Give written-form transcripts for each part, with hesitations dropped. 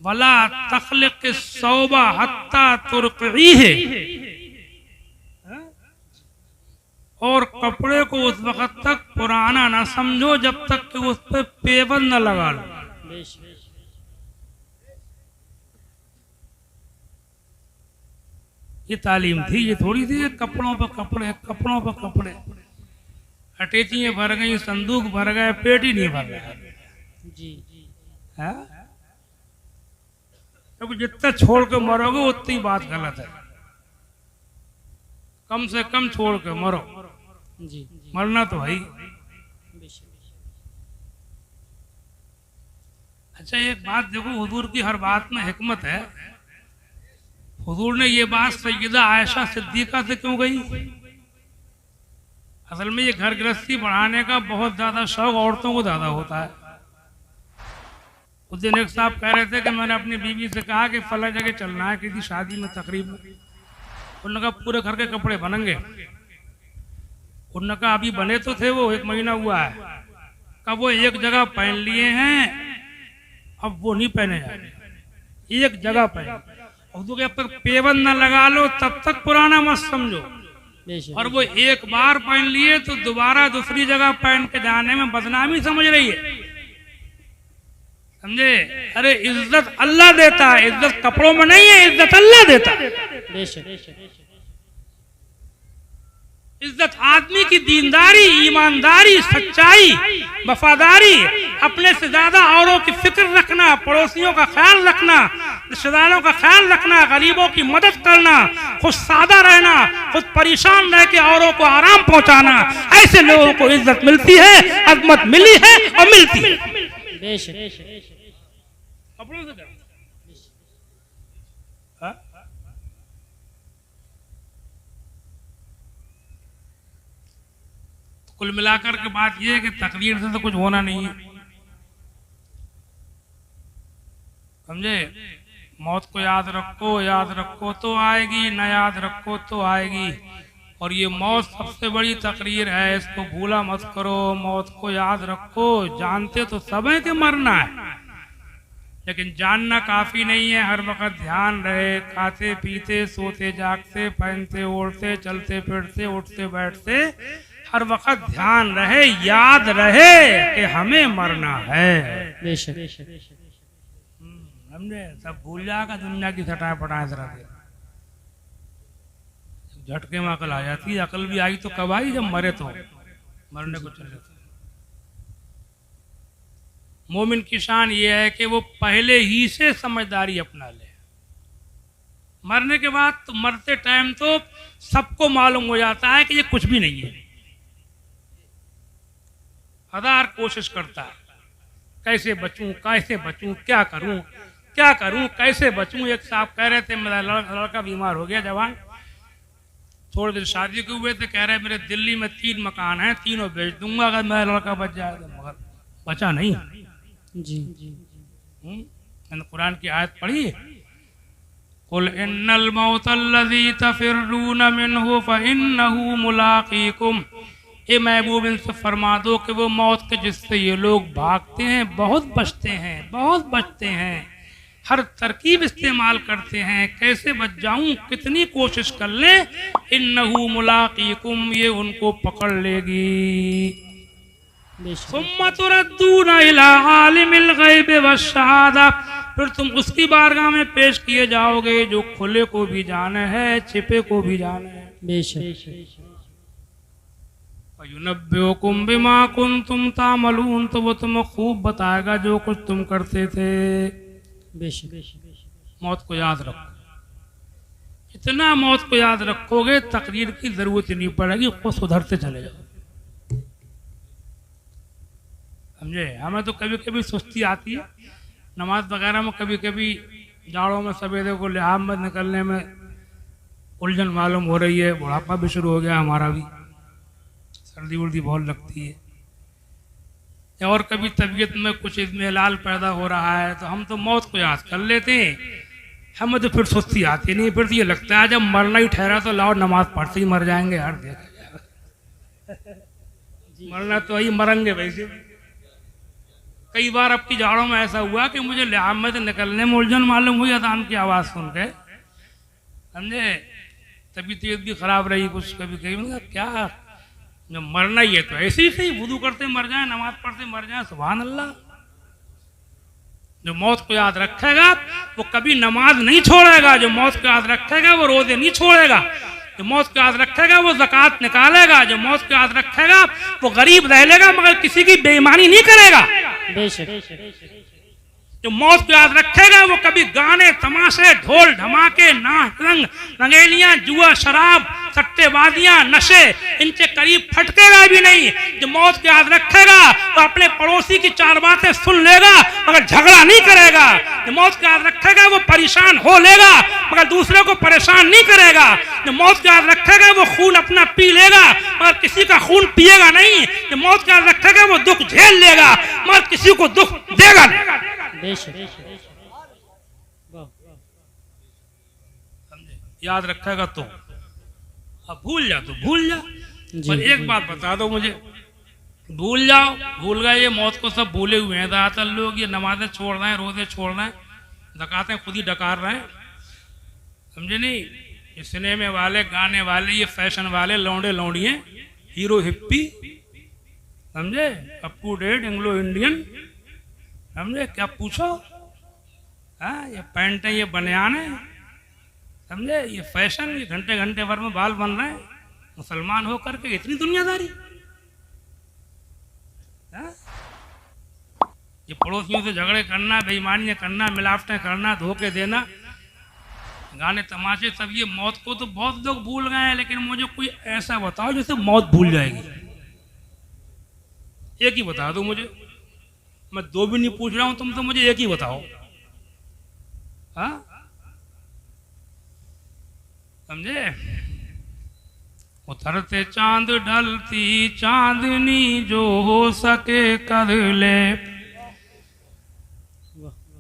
वला तखलिक सौबा हत्ता तुरक़ी है, और कपड़े को उस वक्त तक पुराना ना समझो जब तक कि उस पर पेवर न लगा लो। ये तालीम थी, ये थोड़ी थी कपड़ों पर कपड़े, कपड़ों पर कपड़े। अटैचियां भर गई, संदूक भर गए, पेट ही नहीं भर रहा जी। अब जितना छोड़ के मरोगे उतनी बात गलत है। कम से कम छोड़ के मरो जी, मरना तो भाई। अच्छा एक बात देखो, हुजूर की हर बात में हिकमत है। हुजूर ने ये बात सैयदा आयशा सिद्दीका से क्यों गई? असल में ये घर गृहस्थी बढ़ाने का बहुत ज्यादा शौक औरतों को ज्यादा होता है। उस दिन एक साहब कह रहे थे कि मैंने अपनी बीवी से कहा कि फला जगह चलना है किसी शादी में, तकरीब में। उन्होंने कहा पूरे घर के कपड़े बनेंगे। उन्होंने कहा अभी बने तो थे, वो 1 महीना हुआ है। कब वो एक जगह पहन लिए हैं, अब वो नहीं पहने जाएंगे, एक जगह पहन। जब तक पेवन न लगा लो तब तक पुराना मत समझो। और वो एक बार पहन लिए तो दोबारा दूसरी जगह पहन के जाने में बदनामी समझ रही है, समझे? अरे इज्जत अल्लाह देता है, इज्जत कपड़ों में नहीं है, इज्जत अल्लाह देता है। इज्जत आदमी की दीनदारी, ईमानदारी, सच्चाई, वफादारी, अपने से ज्यादा औरों की फिक्र रखना, पड़ोसियों का ख्याल रखना, रिश्तेदारों का ख्याल रखना, गरीबों की मदद करना, खुद सादा रहना, खुद परेशान रह के औरों को आराम पहुंचाना। ऐसे लोगों को इज्जत मिलती है, अजमत मिली है और मिलती है। कपड़ों से कुल मिलाकर के बात यह है कि तकदीर से तो कुछ होना नहीं है, समझे? मौत को याद रखो तो आएगी, न याद रखो तो आएगी। और ये मौत सबसे बड़ी तकरीर है, इसको भूला मत करो। मौत को याद रखो। जानते तो सब है कि मरना है, लेकिन जानना काफी नहीं है। हर वक्त ध्यान रहे, खाते पीते, सोते जागते, पहनते ओढ़ते, चलते फिरते, उठते बैठते, हर वक्त ध्यान रहे, याद रहे कि हमें मरना है। समझे? सब भूल जाएगा दुनिया की सटाए पटाए जरा दे, झटके में अकल आ जाती है। अकल भी आई तो कब आई? जब मरे तो, मरने को चले थे। मोमिन की शान ये है कि वो पहले ही से समझदारी अपना ले। मरने के बाद तो, मरते टाइम तो सबको मालूम हो जाता है कि ये कुछ भी नहीं है। हजार कोशिश करता है कैसे बचूं, कैसे बचूं, क्या करूं, कैसे बचूं। एक साहब कह रहे थे मेरा लड़का बीमार हो गया, जवान, थोड़े दिन शादी के हुए थे, कह रहे मेरे दिल्ली में 3 मकान हैं, तीनों बेच दूंगा अगर मेरा लड़का बच जाए तो। मगर बचा नहीं जी। कुरान की आयत पढ़ी, कुल इन्नल मौतल्लज़ी तफिर्रून मिन्हु फइन्नहु मुलाक़ीकुम। ए महबूब इनसे फरमा दो कि वो मौत के जिससे ये लोग भागते हैं बहुत बचते हैं, बहुत बचते हैं, हर तरकीब इस्तेमाल करते हैं, कैसे बच जाऊं, कितनी कोशिश कर ले, इन्नहु मुलाक़ीकुम, ये उनको पकड़ लेगी। सुम्मा तुरद्दूना इला आलिमिल ग़ैबि वश्शहादा, फिर तुम उसकी बारगाह में पेश किए जाओगे जो खुले को भी जाने है, छिपे को भी जाने है। बेशक युनब्बिउकुम बिमा कुंतुम तामलून, तो वो तुम्हें खूब बताएगा जो कुछ तुम करते थे। मौत को याद रखो, इतना मौत को याद रखोगे तकरीर की जरूरत ही नहीं पड़ेगी, खुद सुधरते चले जाओ। समझे? हमें तो कभी कभी सुस्ती आती है नमाज वगैरह में, कभी कभी जाड़ों में सवेरे को लिहाज में निकलने में उलझन मालूम हो रही है, बुढ़ापा भी शुरू हो गया हमारा भी, सर्दी उर्दी बहुत लगती है, और कभी तबीयत में कुछ इस्मेलाल पैदा हो रहा है तो हम तो मौत को याद कर लेते हैं। हमें तो फिर सुस्ती आती नहीं, फिर तो ये लगता है जब मरना ही ठहरा तो लाओ नमाज पढ़ते ही मर जाएंगे यार, देखा जाएगा मरना तो ही मरेंगे वैसे। कई बार अब की जाड़ों में ऐसा हुआ कि मुझे लिहाज में से निकलने में उलझन मालूम हुई अजान की आवाज़ सुन के, समझे। तबीयत भी खराब रही कुछ, कभी कभी मतलब क्या जो मरना ही है तो ऐसे ही सही, वुदू करते मर जाए, नमाज पढ़ते मर जाए, सुभान अल्लाह। जो मौत को याद रखेगा वो कभी नमाज नहीं छोड़ेगा, जो मौत को याद रखेगा वो रोजे नहीं छोड़ेगा, जो मौत को याद रखेगा वो ज़कात निकालेगा, जो मौत को याद रखेगा वो गरीब रह लेगा मगर किसी की बेईमानी नहीं करेगा। जो मौत को याद रखेगा वो कभी गाने तमाशे ढोल धमाके नाच रंग रंगेलियां जुआ शराब सट्टेबाजियां नशे इनके करीब फटकेगा भी नहीं। जो मौत को याद रखेगा वो अपने पड़ोसी की चार बातें सुन लेगा मगर झगड़ा नहीं करेगा। जो मौत को याद रखेगा वो परेशान हो लेगा मगर दूसरे को परेशान नहीं करेगा। जो मौत को याद रखेगा वो खून अपना पी लेगा मगर किसी का खून पिएगा नहीं। जो मौत को याद रखेगा वो दुख झेल लेगा मगर किसी को दुख देगा नहीं। याद रखेगा तो, अब भूल जा तो भूल जा। पर एक बात बता दो मुझे, भूल जाओ भूल गए, ये मौत को सब भूले हुए हैं ज़्यादातर लोग। ये नमाजें छोड़ रहे हैं, रोजे छोड़ रहे हैं, ज़कातें खुद ही डकार रहे हैं, समझे नहीं। ये सिनेमे वाले, गाने वाले, ये फैशन वाले लौंडे लौंडिए, हीरो हिप्पी, समझे, up to date Anglo Indian, समझे, क्या पूछो। हाँ, ये पैंट है, ये बनियान है, समझे, ये फैशन, ये घंटे घंटे भर में बाल बन रहे हैं, मुसलमान होकर के इतनी दुनियादारी। हाँ? ये पड़ोसियों से झगड़े करना, बेईमानियां करना, मिलावटें करना, धोखे देना, गाने तमाशे, सब ये मौत को तो बहुत लोग भूल गए हैं। लेकिन मुझे कोई ऐसा बताओ जिससे मौत भूल जाएगी, एक ही बता दो मुझे। मैं दो भी नहीं पूछ रहा हूं, तुम तो मुझे एक ही बताओ। हाँ, समझे। उतरते चांद ढलती चांदनी जो हो सके कर ले,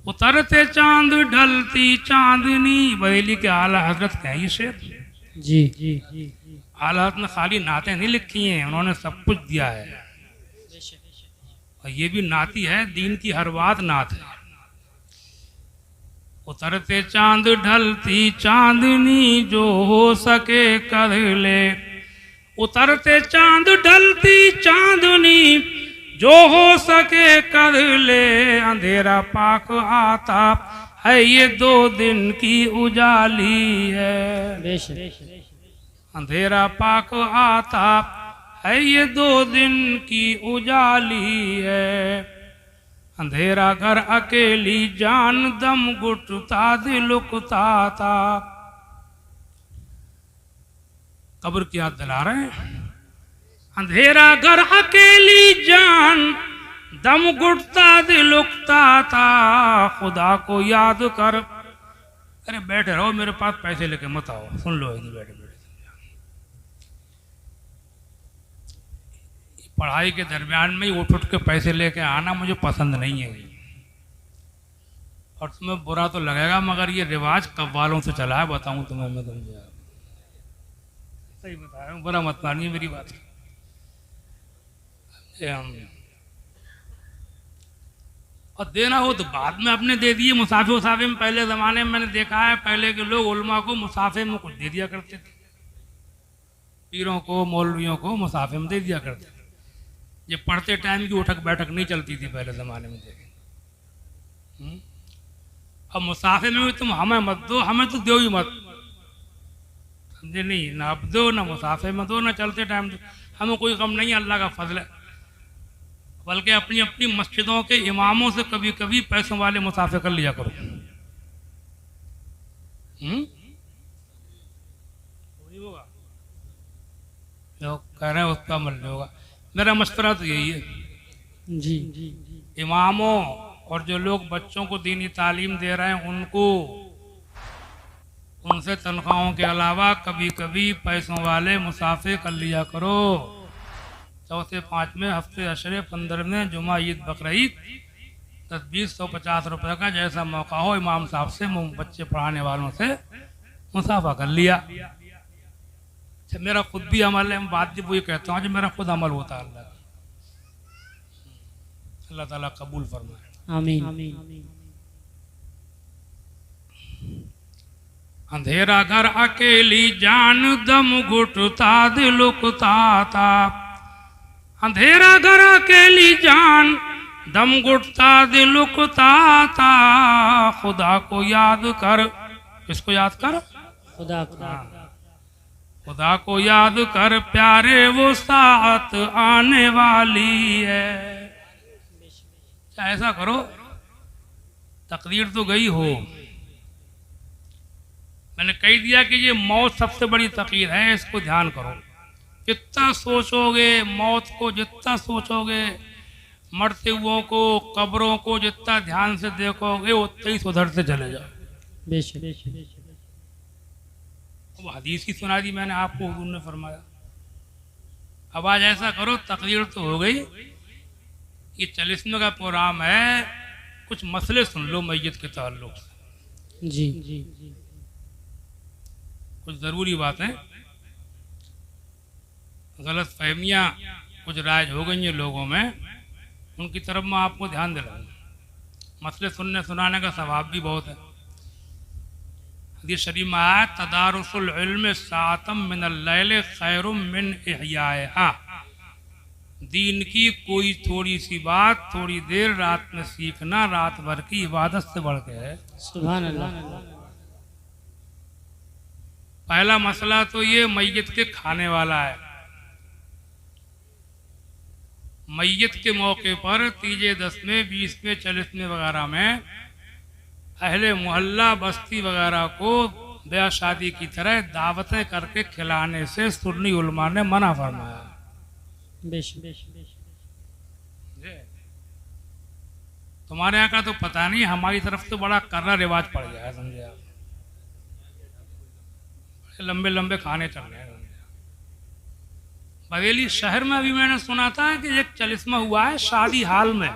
उतरते चांद ढलती चांदनी। बरेली के आला हजरत का ये शेर जी जी जी। आला हजरत ने खाली नातें नहीं लिखी हैं, उन्होंने सब कुछ दिया है। और ये भी नाती है, दीन की हर बात नात है। उतरते चांद ढलती चांदनी जो हो सके कर ले, उतरते चांद ढलती चांदनी जो हो सके कर ले। अंधेरा पाक आता है ये 2 दिन की उजाली है, अंधेरा पाक आता है ये 2 दिन की उजाली है। अंधेरा घर अकेली जान दम घुटता दिल उकता था। कब्र की याद दिला रहे हैं। अंधेरा घर अकेली जान दम घुटता दिल उकता था। खुदा को याद कर, अरे बैठे रहो, मेरे पास पैसे लेके मत आओ, सुन लो बैठे बैठे। पढ़ाई के दरमियान में ही उठ के पैसे लेके आना मुझे पसंद नहीं है। और तुम्हें बुरा तो लगेगा मगर ये रिवाज कब वालों से चला है बताऊं तुम्हें मैं, तुम सही बता रहा हूँ, बुरा मत मानिए मेरी बात। और देना हो तो बाद में अपने दे दिए। मुसाफे में पहले ज़माने में मैंने देखा है, पहले के लोग उलमा को मुसाफे में कुछ दे दिया करते थे, पीरों को मौलवियों को मुसाफे में दे दिया करते थे। ये पढ़ते टाइम की उठक बैठक नहीं चलती थी पहले ज़माने में, देखें। अब मुसाफे में भी तुम हमें मत दो, हमें तो दो ही मत, समझे नहीं। ना अब दो, ना मुसाफे में दो, ना चलते टाइम दो, हमें कोई कम नहीं, अल्लाह का फजल है। बल्कि अपनी अपनी मस्जिदों के इमामों से कभी कभी पैसों वाले मुसाफे कर लिया करो। जो कह रहे हैं उसका अमल नहीं होगा। मेरा मशवरा तो यही है जी, इमामों और जो लोग बच्चों को दीनी तालीम दे रहे हैं उनको, उनसे तनख्वाहों के अलावा कभी कभी पैसों वाले मुसाफे कर लिया करो। चौथे 5वें हफ्ते अशरे 15वें जुमा ईद बकरीद 10-20-150 रुपये का जैसा मौका हो इमाम साहब से बच्चे पढ़ाने वालों से मुसाफा कर लिया। अच्छा, मेरा खुद भी अमल है, बात भी वही कहता हूँ जो मेरा खुद अमल होता है। अल्लाह ताला कबूल फरमाए। आमीन। अंधेरा घर अकेली जान दम घुटता दिल उकता था, अंधेरा घर अकेली जान दम घुटता दिल उकता था, खुदा को याद कर, किसको याद कर? खुदा खुदा को याद कर प्यारे वो साथ आने वाली है। ऐसा करो, तकदीर तो गई हो, मैंने कह दिया कि ये मौत सबसे बड़ी तकदीर है, इसको ध्यान करो। जितना सोचोगे मौत को, जितना सोचोगे मरते हुओं को, कब्रों को जितना ध्यान से देखोगे उतना ही सुधरते चले जाओ। वो हदीस ही सुना दी मैंने आपको, हुजूर ने फरमाया। अब आज ऐसा करो, तकदीर तो हो गई, ये 40वें का प्रोग्राम है, कुछ मसले सुन लो मैयत के ताल्लुक से। जी। कुछ ज़रूरी बातें, गलत फहमियाँ कुछ राज हो गई हैं लोगों में, उनकी तरफ मैं आपको ध्यान दिलाऊंगा। मसले सुनने सुनाने का सवाब भी बहुत है। हदीस शरीफ में आया, तदारुसुल इल्म सातम मिनल लैल खैरुम मिन इहयाहा। दीन की कोई थोड़ी सी बात थोड़ी देर रात में सीखना रात भर की इबादत से बढ़ के है। सुभान अल्लाह। पहला मसला तो ये मैयत के खाने वाला है। मैयत के मौके पर तीजे 10वें 20वें 40वें वगैरह में अहले मोहल्ला बस्ती वगैरह को ब्याह शादी की तरह दावतें करके खिलाने से सुन्नी उलमा ने मना फरमाया। तुम्हारे यहाँ का तो पता नहीं, हमारी तरफ तो बड़ा कर्रा रिवाज पड़ गया है, समझे आप। लंबे लंबे खाने चल रहे हैं। बरेली शहर में अभी मैंने सुना था कि एक 40वां हुआ है शादी हाल में,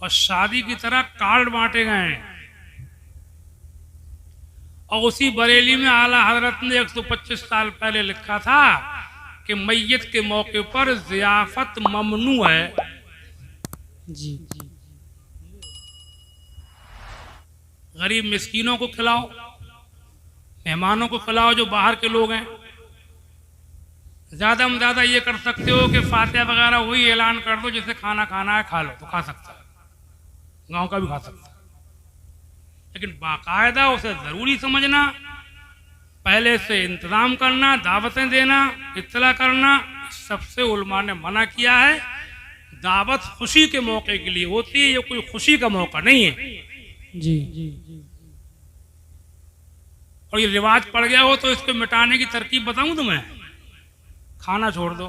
और शादी की तरह कार्ड बांटे गए हैं, और उसी बरेली में आला हजरत ने 125 साल पहले लिखा था कि मैयत के मौके पर जियाफत ममनू है। जी। गरीब मिस्कीनों को खिलाओ, मेहमानों को खिलाओ जो बाहर के लोग हैं। ज्यादा में ज्यादा ये कर सकते हो कि फातिहा वगैरह वही ऐलान कर दो, जिसे खाना खाना है खा लो, तो खा सकता है, गांव का भी खा सकता है। लेकिन बाकायदा उसे जरूरी समझना, पहले से इंतजाम करना, दावतें देना, इत्तला करना, सबसे उलमा ने मना किया है। दावत खुशी के मौके के लिए होती है, ये कोई खुशी का मौका नहीं है। जी। और ये रिवाज पड़ गया हो तो इसको मिटाने की तरकीब बताऊं तुम्हें। खाना छोड़ दो,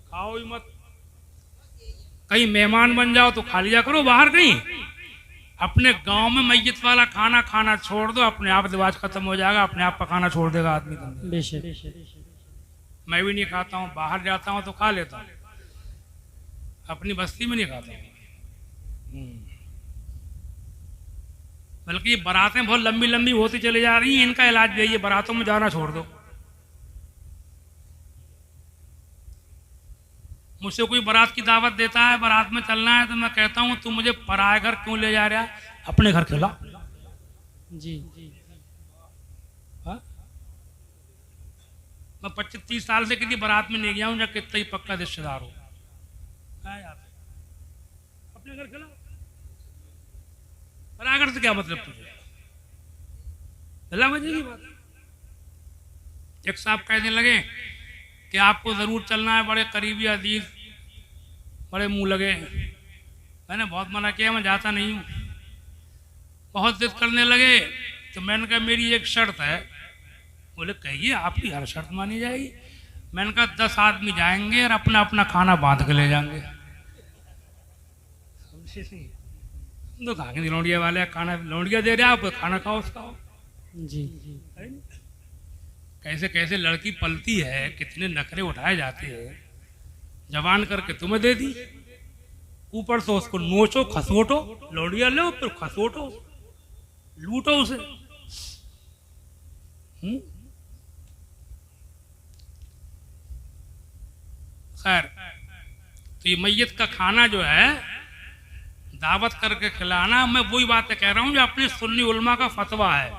खाओ ही मत। कहीं मेहमान बन जाओ तो खा लिया करो बाहर कहीं। अपने गांव में मैयत वाला खाना खाना छोड़ दो, अपने आप रिवाज खत्म हो जाएगा, अपने आप पकाना छोड़ देगा आदमी। मैं भी नहीं खाता हूँ, बाहर जाता हूँ तो खा लेता हूँ, अपनी बस्ती में नहीं खाता हूँ। बल्कि ये बारातें बहुत लंबी लंबी होती चली जा रही हैं, इनका इलाज भी है, ये बारातों में जाना छोड़ दो। मुझसे कोई बारात की दावत देता है, बारात में चलना है, तो मैं कहता हूँ तू मुझे पराए घर क्यों ले जा रहा है, अपने घर खिला। जी। हाँ? मैं 25-30 साल से किसी बारात में नहीं गया हूँ जब कितना ही पक्का रिश्तेदार हो। अपने घर खिला, पराए घर से क्या मतलब तुझे? मजे की बात। एक साहब कहने लगे कि आपको जरूर चलना है, बड़े करीबी अजीज, बड़े मुंह लगे। मैंने बहुत मना किया, मैं जाता नहीं हूँ। बहुत जिद करने लगे तो मैंने कहा मेरी एक शर्त है। बोले कहिए, आपकी हर शर्त मानी जाएगी। मैंने कहा 10 आदमी जाएंगे और अपना अपना खाना बांध के ले जाएंगे। तो खाएंगे लौंडिया वाले, खाना लौंडिया दे रहे, आप खाना खाओ उसका। जी। कैसे कैसे लड़की पलती है, कितने नखरे उठाए जाते हैं। जवान करके तुम्हें दे दी, ऊपर से उसको नोचो खसोटो, लौंडिया लो फिर खसोटो, लूटो उसे। खैर, तो ये मैयत का खाना जो है दावत करके खिलाना, मैं वही बातें कह रहा हूँ जो अपने सुन्नी उलमा का फतवा है।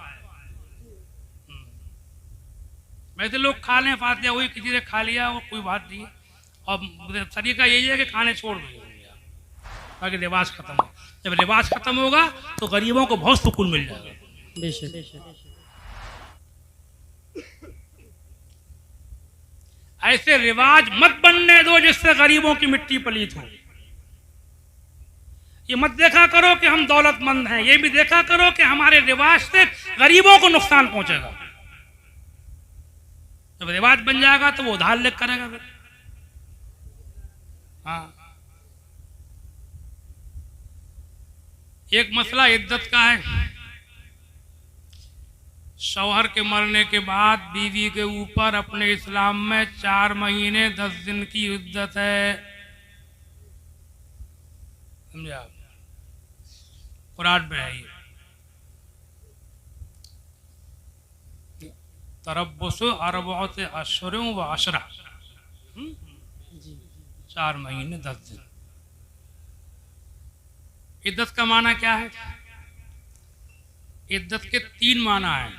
वैसे लोग खा लें फातिहा, वही किसी ने खा लिया वो कोई बात नहीं है, और तरीका यही है कि खाने छोड़ दो ताकि लिबास खत्म हो। जब लिबास खत्म होगा तो गरीबों को बहुत सुकून मिल जाएगा। बेशक। ऐसे रिवाज मत बनने दो जिससे गरीबों की मिट्टी पलीत हो। ये मत देखा करो कि हम दौलतमंद हैं, ये भी देखा करो कि हमारे रिवाज से गरीबों को नुकसान पहुंचेगा। जब रिवाज बन जाएगा तो वो उधार लेकर करेगा फिर। हाँ, एक मसला इद्दत का है। शौहर के मरने के बाद बीवी के ऊपर अपने इस्लाम में 4 महीने 10 दिन की इद्दत है, समझा? कुरान में है ये। तरब्बुस अर्बअत अशहुरिन व अशरा, 4 महीने 10 दिन। इद्दत का माना क्या है? इद्दत के 3 माना है।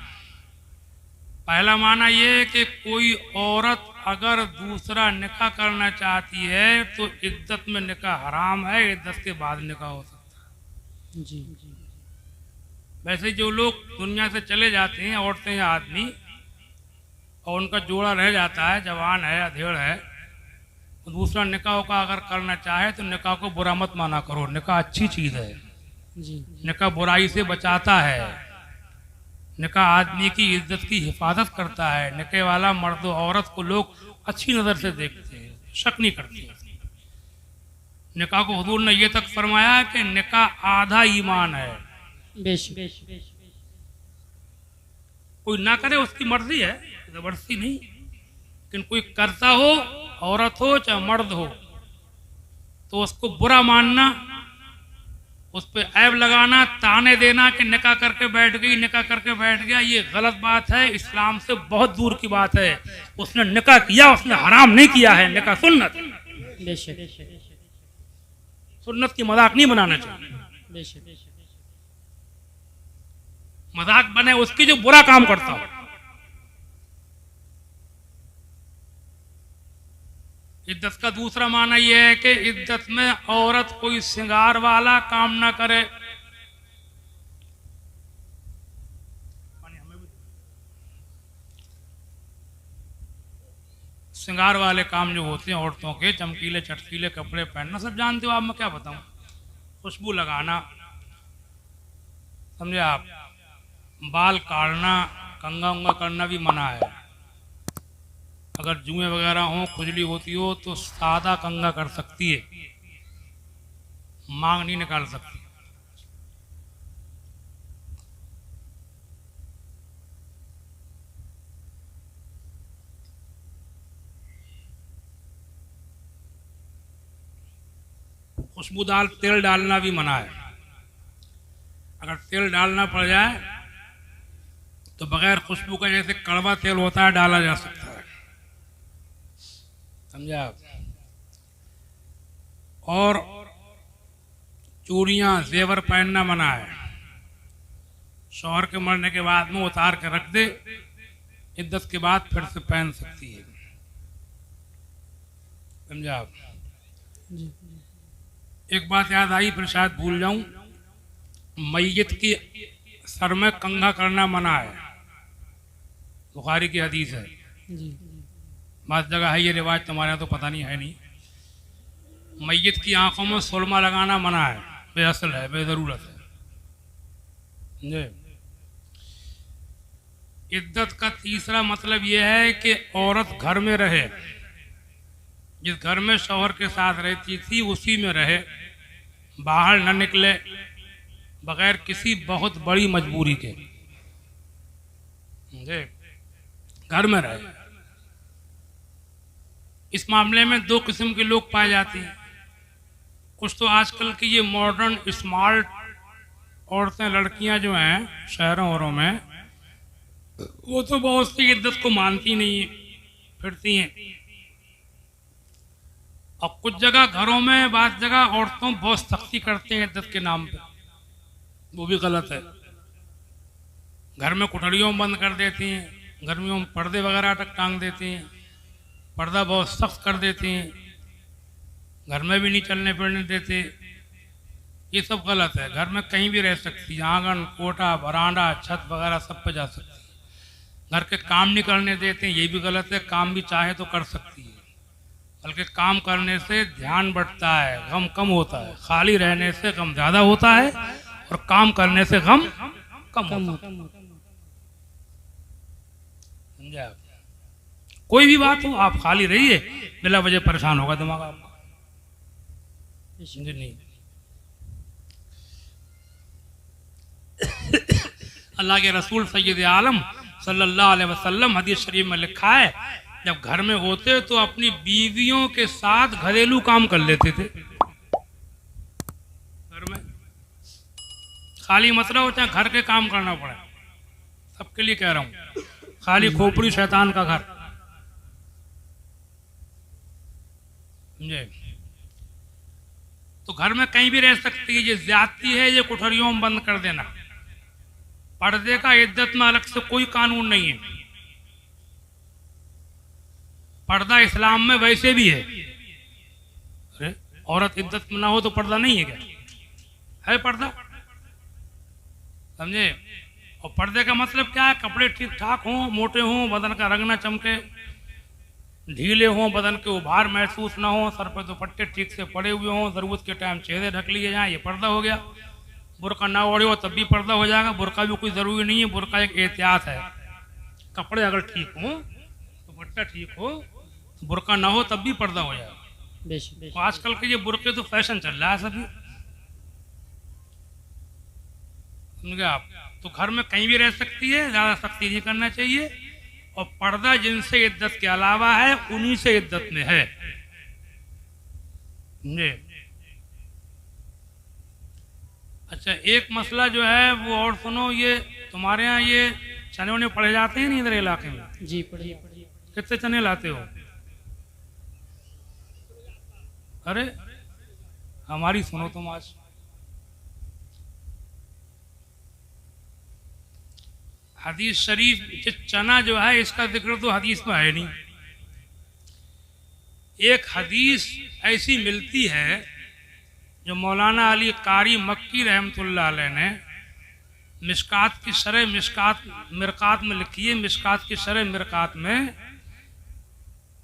पहला माना यह है कि कोई औरत अगर दूसरा निकाह करना चाहती है तो इद्दत में निकाह हराम है, इद्दत के बाद निकाह हो सकता है। जी। वैसे जो लोग दुनिया से चले जाते हैं, औरतें या आदमी, और उनका जोड़ा रह जाता है, जवान है, अधेड़ है, तो दूसरा निकाह का अगर करना चाहे तो निकाह को बुरा मत माना करो। निकाह अच्छी चीज़ है, जी। निकाह बुराई से बचाता है, निकाह आदमी की इज्जत की हिफाजत करता है। निकाह वाला मर्द और औरत को लोग अच्छी नज़र से देखते हैं, शक नहीं करते। निकाह को हुजूर ने ये तक फरमाया कि निकाह आधा ईमान है। बेशक। कोई ना करे उसकी मर्जी है, जबरदस्ती नहीं, लेकिन कोई करता हो, औरत हो चाहे मर्द हो, तो उसको बुरा मानना, उस पर ऐब लगाना, ताने देना कि निकाह करके बैठ गई, निकाह करके बैठ गया, ये गलत बात है, इस्लाम से बहुत दूर की बात है। उसने निकाह किया, उसने हराम नहीं किया है। निकाह सुन्नत, बेशक। सुन्नत की मजाक नहीं बनाना चाहिए। बेशक। मजाक बने उसकी जो बुरा काम करता हो। इद्दत का दूसरा माना यह है कि इद्दत में औरत कोई श्रृंगार वाला काम ना करे। श्रृंगार वाले काम जो होते हैं औरतों के, चमकीले चटकीले कपड़े पहनना, सब जानते हो आप, मैं क्या बताऊं, खुशबू लगाना, समझे आप, बाल काटना, कंघा उंगा करना भी मना है। अगर जुएं वगैरह हो, खुजली होती हो तो सादा कंघा कर सकती है, मांग नहीं निकाल सकती। खुशबूदार तेल डालना भी मना है। अगर तेल डालना पड़ जाए तो बगैर खुशबू का, जैसे कड़वा तेल होता है, डाला जा सकता है, समझा आप। और चूड़ियाँ जेवर पहनना मना है। शौहर के मरने के बाद में उतार के रख दे, इद्दत के बाद फिर से पहन सकती है, समझा आप। एक बात याद आई, फिर शायद भूल जाऊं, मैयत की सर में कंघा करना मना है, बुखारी की हदीस है। बात जगह है ये रिवाज, तुम्हारे यहाँ तो पता नहीं है नहीं। मैयत की आंखों में सुरमा लगाना मना है, बेअसल है, बेजरूरत है। इद्दत का तीसरा मतलब यह है कि औरत घर में रहे, जिस घर में शौहर के साथ रहती थी उसी में रहे, बाहर न निकले, बगैर किसी बहुत बड़ी मजबूरी के, घर में रहे। इस मामले में 2 किस्म के लोग पाए जाते हैं। कुछ तो आजकल की ये मॉडर्न स्मार्ट औरतें, लड़कियां जो हैं शहरों औरों में, वो तो बहुत सी इद्दत को मानती नहीं है, फिरती हैं। और कुछ जगह घरों में, बात जगह औरतों बहुत सख्ती करते हैं इद्दत के नाम पे, वो भी गलत है। घर में कुठरियों में बंद कर देती हैं, गर्मियों में पर्दे वगैरह तक टांग देती हैं, पर्दा बहुत सख्त कर देती हैं, घर में भी नहीं चलने फिरने देते, ये सब गलत है। घर में कहीं भी रह सकती है, आंगन, कोठा, बरांडा, छत वगैरह सब पे जा सकती है। घर के काम नहीं करने देते हैं, ये भी गलत है। काम भी चाहे तो कर सकती है, बल्कि काम करने से ध्यान बढ़ता है, गम कम होता है। खाली रहने से गम ज़्यादा होता है और काम करने से गम कम होता है। समझे आप? कोई भी बात हो, आप खाली रहिए, बिला वजह परेशान होगा दिमाग आपका। समझे नहीं? अल्लाह के रसूल सैयद आलम सल्लल्लाहु अलैहि वसल्लम हदीस शरीफ में लिखा है, जब घर में होते तो अपनी बीवियों के साथ घरेलू काम कर लेते थे। घर में खाली मत रहो, चाहे घर के काम करना पड़े, सबके लिए कह रहा हूं। खाली खोपड़ी शैतान का घर। समझे? तो घर में कहीं भी रह सकती है, ये ज्यादती है, ये कुठरियों में बंद कर देना। पर्दे का इद्दत में अलग से कोई कानून नहीं है। पर्दा इस्लाम में वैसे भी है। अरे औरत इद्दत में ना हो तो पर्दा नहीं है क्या? है पर्दा। समझे? और पर्दे का मतलब क्या है? कपड़े ठीक ठाक हों, मोटे हों, बदन का रंग ना चमके, ढीले हों, बदन के उभार महसूस ना हो, सर पर दुपट्टे ठीक से पड़े हुए हों, जरूरत के टाइम चेहरे ढक लिए जाए, ये पर्दा हो गया। बुर्का ना ओढ़े हो तब भी पर्दा हो जाएगा। बुर्का भी कोई ज़रूरी नहीं है, बुर्का एक एहतियात है। कपड़े अगर ठीक हो, दुपट्टा ठीक हो, तो बुर्का ना हो तब भी पर्दा हो जाएगा। तो आजकल के ये बुर्के तो फैशन चल रहा है सभी। समझे आप? तो घर में कहीं भी रह सकती है, ज़्यादा सख्ती नहीं करना चाहिए। और पर्दा जिनसे इद्दत के अलावा है, उन्हीं से इद्दत में है। समझे? अच्छा, एक मसला जो है वो और सुनो। ये तुम्हारे यहाँ ये चने उन्हें पड़े जाते हैं नहीं इधर इलाके में? जी पढ़िए। कितने चने लाते हो? अरे हमारी सुनो तुम आज। हदीस शरीफ चना जो है इसका जिक्र तो हदीस में है नहीं। एक हदीस ऐसी मिलती है जो मौलाना अली कारी मक्की रहमतुल्लाह अलैह ने मिशकात की शरह मिरकात में लिखी है। मिशकात की शरह मिरकात में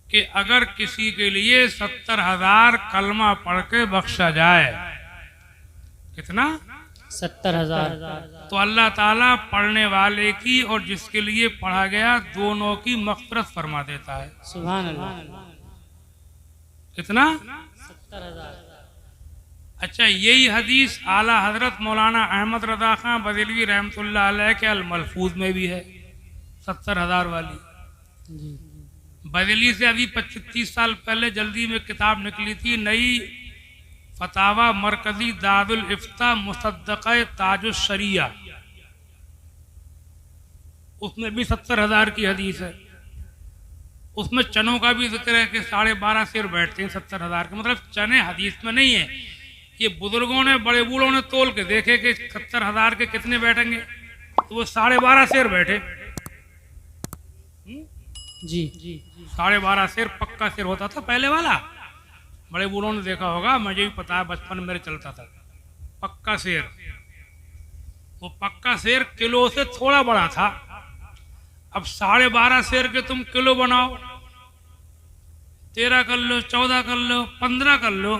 कि अगर किसी के लिए 70,000 कलमा पढ़ के बख्शा जाए, कितना? 70,000, तो अल्लाह ताला पढ़ने वाले की और जिसके लिए पढ़ा गया दोनों की मग़फ़िरत फरमा देता है। सुभान अल्लाह। कितना? 70,000। अच्छा, यही हदीस आला हजरत मौलाना अहमद रज़ा खां बरेलवी रहमतुल्लाह अलैह के अल मलफूज में भी है, 70,000 वाली। जी। बरेली से अभी 25-30 साल पहले जल्दी में किताब निकली थी, नई फतावा मरकजी दारुल इफ्ता मुसद्दक़े ताजुश शरिया, उसमें भी 70,000 की हदीस है। उसमें चनों का भी जिक्र है कि 12.5 शेर बैठते हैं 70,000 के। मतलब चने हदीस में नहीं है, ये बुजुर्गों ने, बड़े बूढ़ों ने तोल के देखे कि 70,000 के कितने बैठेंगे, तो वो 12.5 शेर बैठे। जी। 12.5 शेर पक्का शेर होता था पहले वाला। बड़े बूढ़ों ने देखा होगा, मुझे भी पता है, बचपन में मेरे चलता था पक्का शेर। वो पक्का शेर किलो से थोड़ा बड़ा था। अब 12.5 शेर के तुम किलो बनाओ, 13 कर लो, 14 कर लो, 15 कर लो।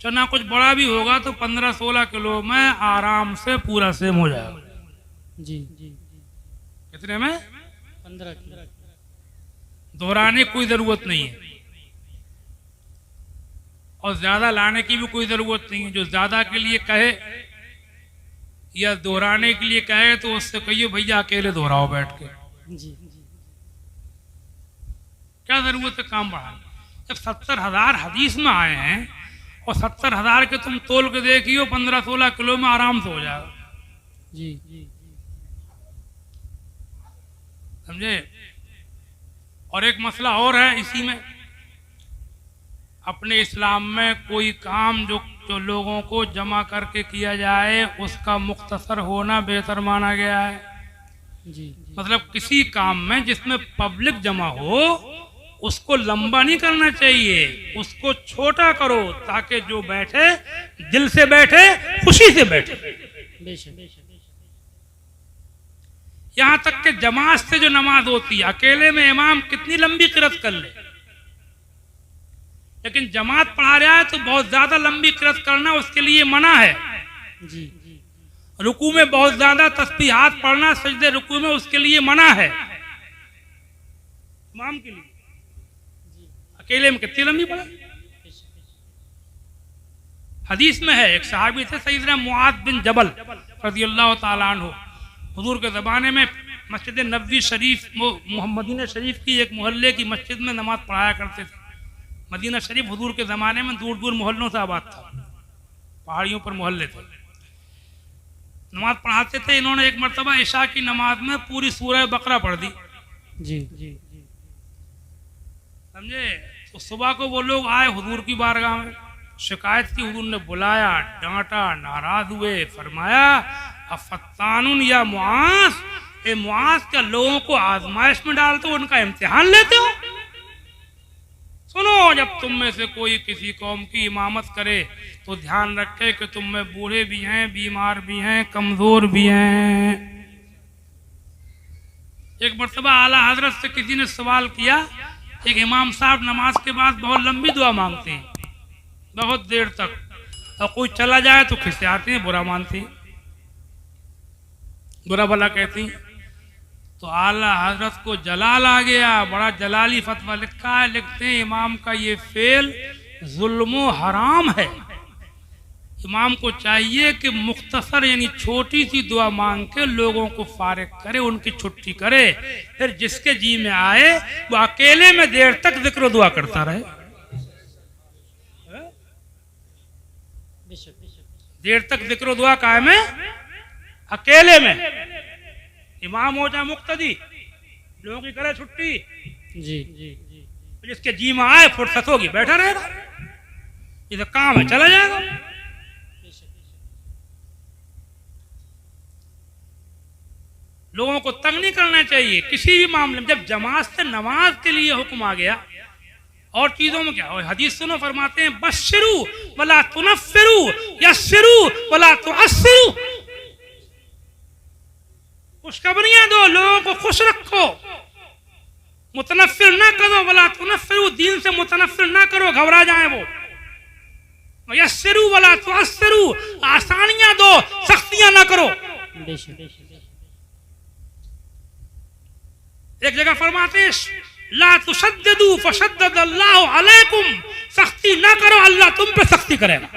चना कुछ बड़ा भी होगा तो 15-16 किलो में आराम से पूरा सेम हो जाएगा। जी। कितने में? 15 किलो। दोहराने की कोई जरूरत नहीं है और ज्यादा लाने की भी कोई जरूरत नहीं है। जो ज्यादा के लिए कहे या दोहराने के लिए कहे तो उससे कहिए भैया अकेले दोहराओ बैठ के। जी। क्या जरूरत है काम बढ़ाने? जब 70,000 हदीस में आए हैं और 70,000 के तुम तोल के देखियो 15-16 किलो में आराम से हो जाएगा। जी। समझे? और एक मसला और है इसी में। अपने इस्लाम में कोई काम जो जो लोगों को जमा करके किया जाए उसका मुख्तसर होना बेहतर माना गया है। जी मतलब किसी काम में जिसमें पब्लिक जमा हो उसको लंबा नहीं करना चाहिए, उसको छोटा करो ताकि जो बैठे दिल से बैठे, खुशी से बैठे। बेशक यहां तक कि जमात से जो नमाज होती है, अकेले में इमाम कितनी लंबी किरत कर ले, लेकिन जमात पढ़ा रहा है तो बहुत ज्यादा लंबी किरत करना उसके लिए मना है। जी रुकू में बहुत ज्यादा तस्बीहात पढ़ना सजदे रुकू में उसके लिए मना है इमाम के लिए। अकेले में कितनी लंबी पढ़े। हदीस में है, एक सहाबी थे सैयदना मुआद बिन जबल रज़ियल्लाहु ताला अन्हु, हुजूर के ज़माने में मस्जिद नबवी शरीफ मदीना शरीफ की एक मोहल्ले की मस्जिद में नमाज पढ़ाया करते थे। मदीना शरीफ हुजूर के ज़माने में दूर दूर मोहल्लों से आबाद था, पहाड़ियों पर मोहल्ले थे। नमाज पढ़ाते थे। इन्होंने एक मरतबा इशा की नमाज में पूरी सूरह बकरा पढ़ दी। जी समझे। तो सुबह को वो लोग आए हुजूर की बारगाह में, शिकायत की। हुजूर ने बुलाया, डांटा, नाराज हुए, फरमाया अफत्तानुन या मुआज, ए मुआज, क्या लोगों को आजमाइश में डालते हो, उनका इम्तिहान लेते हो। सुनो, जब तुम में से कोई किसी कौम की इमामत करे तो ध्यान रखे कि तुम में बूढ़े भी हैं, बीमार भी हैं, कमजोर भी हैं। एक मरतबा आला हजरत से किसी ने सवाल किया, एक इमाम साहब नमाज के बाद बहुत लंबी दुआ मांगते हैं, बहुत देर तक, और कोई चला जाए तो खिसियाते हैं, बुरा मानते हैं, बुरा भला कहती हैं। तो आला हजरत को जलाल आ गया, बड़ा जलाली फतवा लिखा है। लिखते हैं इमाम का ये फेल जुल्म हराम है। इमाम को चाहिए कि मुख्तसर यानी छोटी सी दुआ मांग के लोगों को फारिग करे, उनकी छुट्टी करे, फिर जिसके जी में आए वो अकेले में देर तक जिक्र दुआ करता रहे। देर तक जिक्र दुआ कायम है अकेले में। इमाम हो जाए मुक्तदी, लोगों की करे छुट्टी, जी जिसके जी में आए फुर्सत होगी बैठा रहेगा, ये तो काम है चला जाएगा। लोगों को तंग नहीं करना चाहिए किसी भी मामले में। जब जमात से नमाज के लिए हुक्म आ गया, और चीजों में क्या हो, हदीस सुनो, फरमाते हैं बश्शिरू वला तुनफ्फिरू यस्सिरू वला तुअस्सिरू, खुशखबरियां दो, लोगों को खुश रखो, मुतनफ्फिर ना करो, वला तुनफ्फिरू, दीन से मुतनफ्फिर ना करो, घबरा जाए वो। यस्सिरू वला तुअस्सिरू, आसानियां दो, सख्तियां ना करो। एक जगह फरमाते हैं ला तुशद्दिदू फशद्दद अल्लाहु अलैकुम, सख्ती ना करो, अल्लाह तुम पे सख्ती करेगा।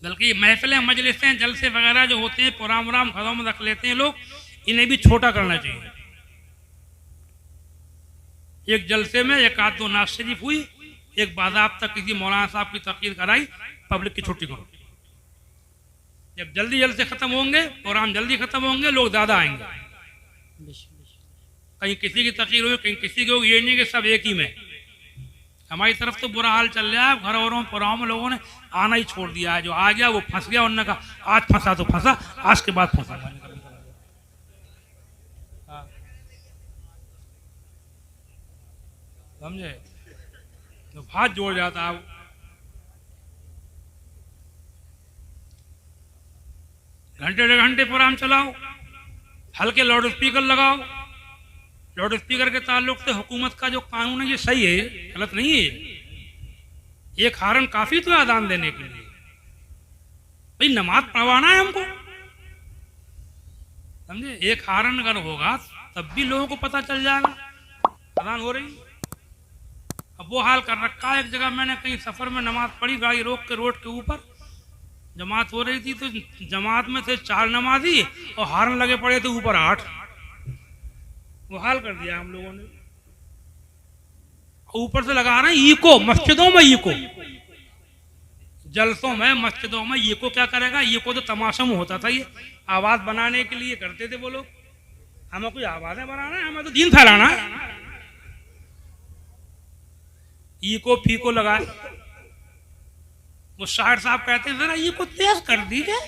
बल्कि महफिलें, मजलिसें, जलसे वगैरह जो होते हैं, प्रोग्राम घरों में रख लेते हैं लोग, इन्हें भी छोटा करना चाहिए। एक जलसे में एक आध दो नाज शरीफ हुई, एक बाज़ाब्ता किसी मौलाना साहब की तकीर कराई, पब्लिक की छुट्टी करो। जब जल्दी जल्दी खत्म होंगे, प्रोग्राम जल्दी खत्म होंगे, लोग ज्यादा आएंगे। कहीं किसी की तकीर होगी, कहीं किसी की होगी, ये नहीं कि सब एक ही में। हमारी तरफ तो बुरा हाल चल रहा है, घरों में प्रोग्राम में लोगों ने आना ही छोड़ दिया है। जो आ गया वो फंस गया, उन्होंने कहा आज फंसा तो फंसा, आज के बाद फंसा। समझे, तो हाथ जोड़ जाता है। घंटे डेढ़ घंटे प्रोग्राम चलाओ, हल्के लाउड स्पीकर लगाओ। लाउड स्पीकर के ताल्लुक से हुकूमत का जो कानून है ये सही है, गलत नहीं है। एक हारन काफी तो अजान देने के लिए, भाई नमाज पढ़वाना है हमको, समझे। एक हारन अगर होगा तब भी लोगों को पता चल जाएगा अजान हो रही। अब वो हाल कर रखा है। एक जगह मैंने कहीं सफर में नमाज पढ़ी, गाड़ी रोक के रोड के ऊपर जमात हो रही थी, तो जमात में थे 4 नमाजी और हारन लगे पड़े थे ऊपर 8। वो हाल कर दिया हम लोगों ने। ऊपर से लगा रहे हैं इको, मस्जिदों में इको। जलसों में मस्जिदों में ये को क्या करेगा, ये को तो तमाशा में होता था, ये आवाज बनाने के लिए करते थे वो लोग। हमें कोई आवाजें बनाना है, हमें तो दीन फैलाना है। ई को फीको लगाए। वो शायर साहब कहते हैं जरा ये को तेज कर दीजिए।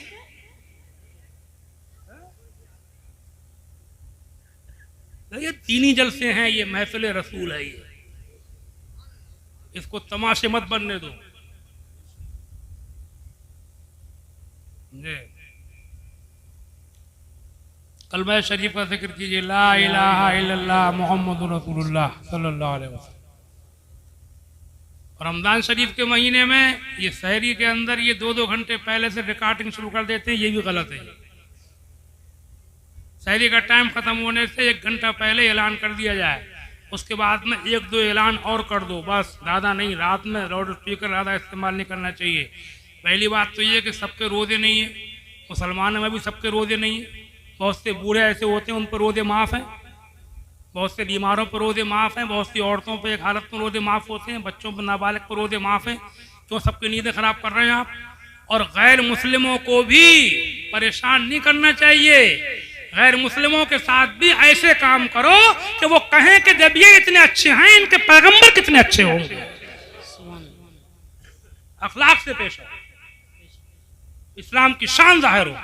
ये तीनी जलसे हैं, ये महफिल रसूल है, ये इसको तमाशे मत बनने दो। कलमा शरीफ का जिक्र कीजिए, ला इलाहा इल्लल्लाह मुहम्मदुर रसूलुल्लाह सल्लल्लाहु अलैहि वसल्लम। रमजान शरीफ के महीने में ये सहरी के अंदर ये 2-2 घंटे पहले से रिकॉर्डिंग शुरू कर देते हैं, ये भी गलत है। सहरी का टाइम खत्म होने से 1 घंटा पहले ऐलान कर दिया जाए, उसके बाद में 1-2 ऐलान और कर दो, बस ज़्यादा नहीं। रात में लाउड स्पीकर ज़्यादा इस्तेमाल नहीं करना चाहिए। पहली बात तो ये कि सबके रोजे नहीं है, मुसलमानों में भी सबके रोजे नहीं है। बहुत से बूढ़े ऐसे होते हैं उन पर रोजे माफ़ हैं, बहुत से बीमारों पर रोजे माफ़ हैं, बहुत सी औरतों पर एक हालत में रोजे माफ़ होते हैं, बच्चों पर नाबालिग पर रोजे माफ़ हैं। क्यों सबकी नींदें खराब कर रहे हैं आप? और गैर मुस्लिमों को भी परेशान नहीं करना चाहिए। गैर मुस्लिमों के साथ भी ऐसे काम करो कि वो कहें कि जब ये इतने अच्छे हैं, इनके पैगंबर कितने अच्छे होंगे। अखलाक से पेश आओ, इस्लाम की शान जाहिर हो।